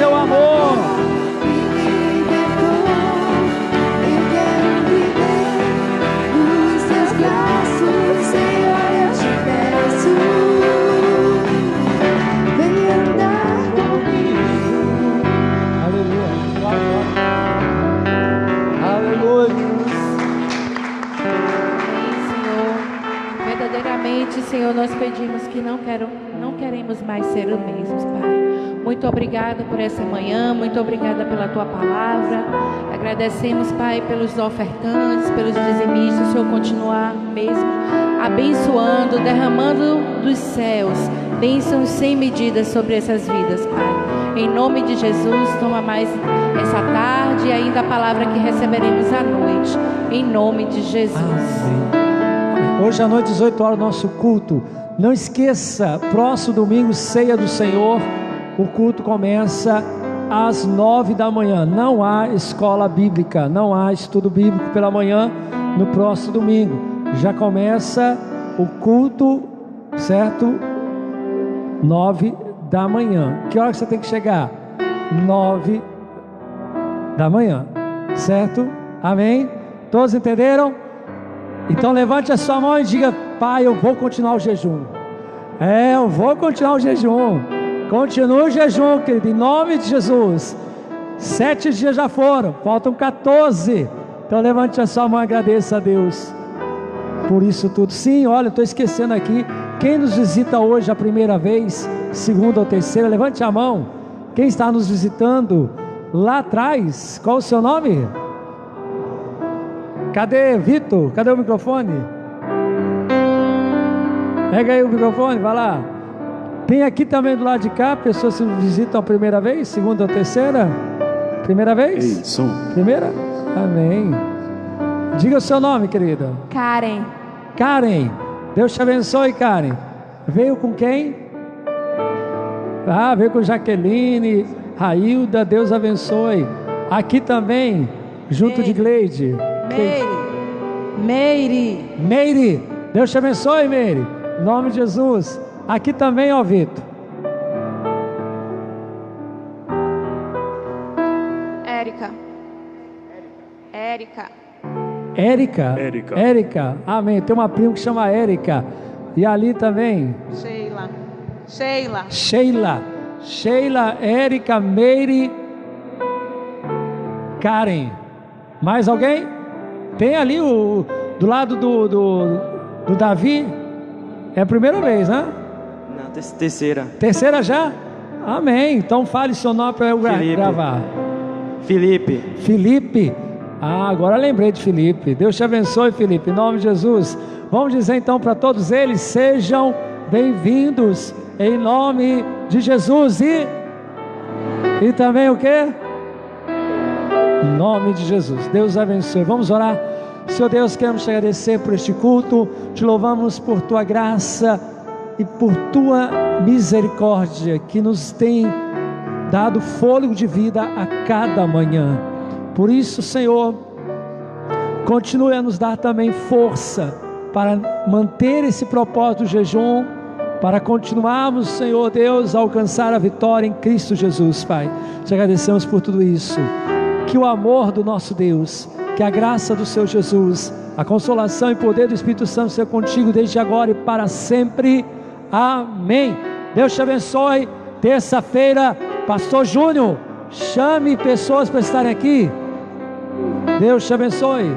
B: teu amor.
C: Eu quero viver nos teus braços, Senhor, eu te peço. Vem andar comigo.
B: Aleluia. Aleluia.
A: Verdadeiramente, Senhor, nós pedimos que não queremos mais ser os mesmos, Pai. Muito obrigada por essa manhã, muito obrigada pela Tua palavra. Agradecemos, Pai, pelos ofertantes, pelos dizimistas. O Senhor continuar mesmo abençoando, derramando dos céus bênçãos sem medida sobre essas vidas, Pai. Em nome de Jesus, toma mais essa tarde e ainda a palavra que receberemos à noite. Em nome de Jesus.
B: Amém. Hoje à noite, 18 horas, nosso culto. Não esqueça, próximo domingo, ceia do Senhor. O culto começa às 9 da manhã. Não há escola bíblica, não há estudo bíblico pela manhã no próximo domingo. Já começa o culto, certo? 9 da manhã. Que hora que você tem que chegar? 9 da manhã, certo? Amém? Todos entenderam? Então levante a sua mão e diga: Pai, eu vou continuar o jejum. Eu vou continuar o jejum. Continue o jejum, querido, em nome de Jesus. 7 dias já foram, faltam 14. Então levante a sua mão e agradeça a Deus por isso tudo. Sim, olha, estou esquecendo aqui. Quem nos visita hoje a primeira vez, segunda ou terceira, levante a mão. Quem está nos visitando lá atrás, qual o seu nome? Cadê, Vitor? Cadê o microfone? Pega aí o microfone, vai lá. Tem aqui também do lado de cá pessoas que visitam a primeira vez, segunda ou terceira? Primeira vez?
D: Isso.
B: Primeira? Amém. Diga o seu nome, querida.
A: Karen.
B: Karen. Deus te abençoe, Karen. Veio com quem? Veio com Jaqueline, Railda. Deus abençoe. Aqui também, junto de Gleide. Meire. Deus te abençoe, Meire. Em nome de Jesus. Aqui também, ó Vitor. Érica. Amém. Tem uma prima que chama Érica. E ali também. Sheila, Érica, Meire, Karen. Mais alguém? Tem ali do lado do Davi. É a primeira vez, né?
D: Não, terceira.
B: Terceira já? Amém. Então fale seu nome para eu gravar. Felipe. Agora lembrei de Felipe. Deus te abençoe, Felipe, em nome de Jesus. Vamos dizer então para todos eles: sejam bem-vindos em nome de Jesus. E também o quê? Em nome de Jesus. Deus abençoe. Vamos orar. Senhor Deus, queremos te agradecer por este culto. Te louvamos por tua graça e por tua misericórdia, que nos tem dado fôlego de vida a cada manhã. Por isso, Senhor, continue a nos dar também força para manter esse propósito do jejum, para continuarmos, Senhor Deus, a alcançar a vitória em Cristo Jesus, Pai. Te agradecemos por tudo isso. Que o amor do nosso Deus, que a graça do Seu Jesus, a consolação e poder do Espírito Santo seja contigo desde agora e para sempre. Amém. Deus te abençoe. Terça-feira, Pastor Júnior, chame pessoas para estarem aqui. Deus te abençoe.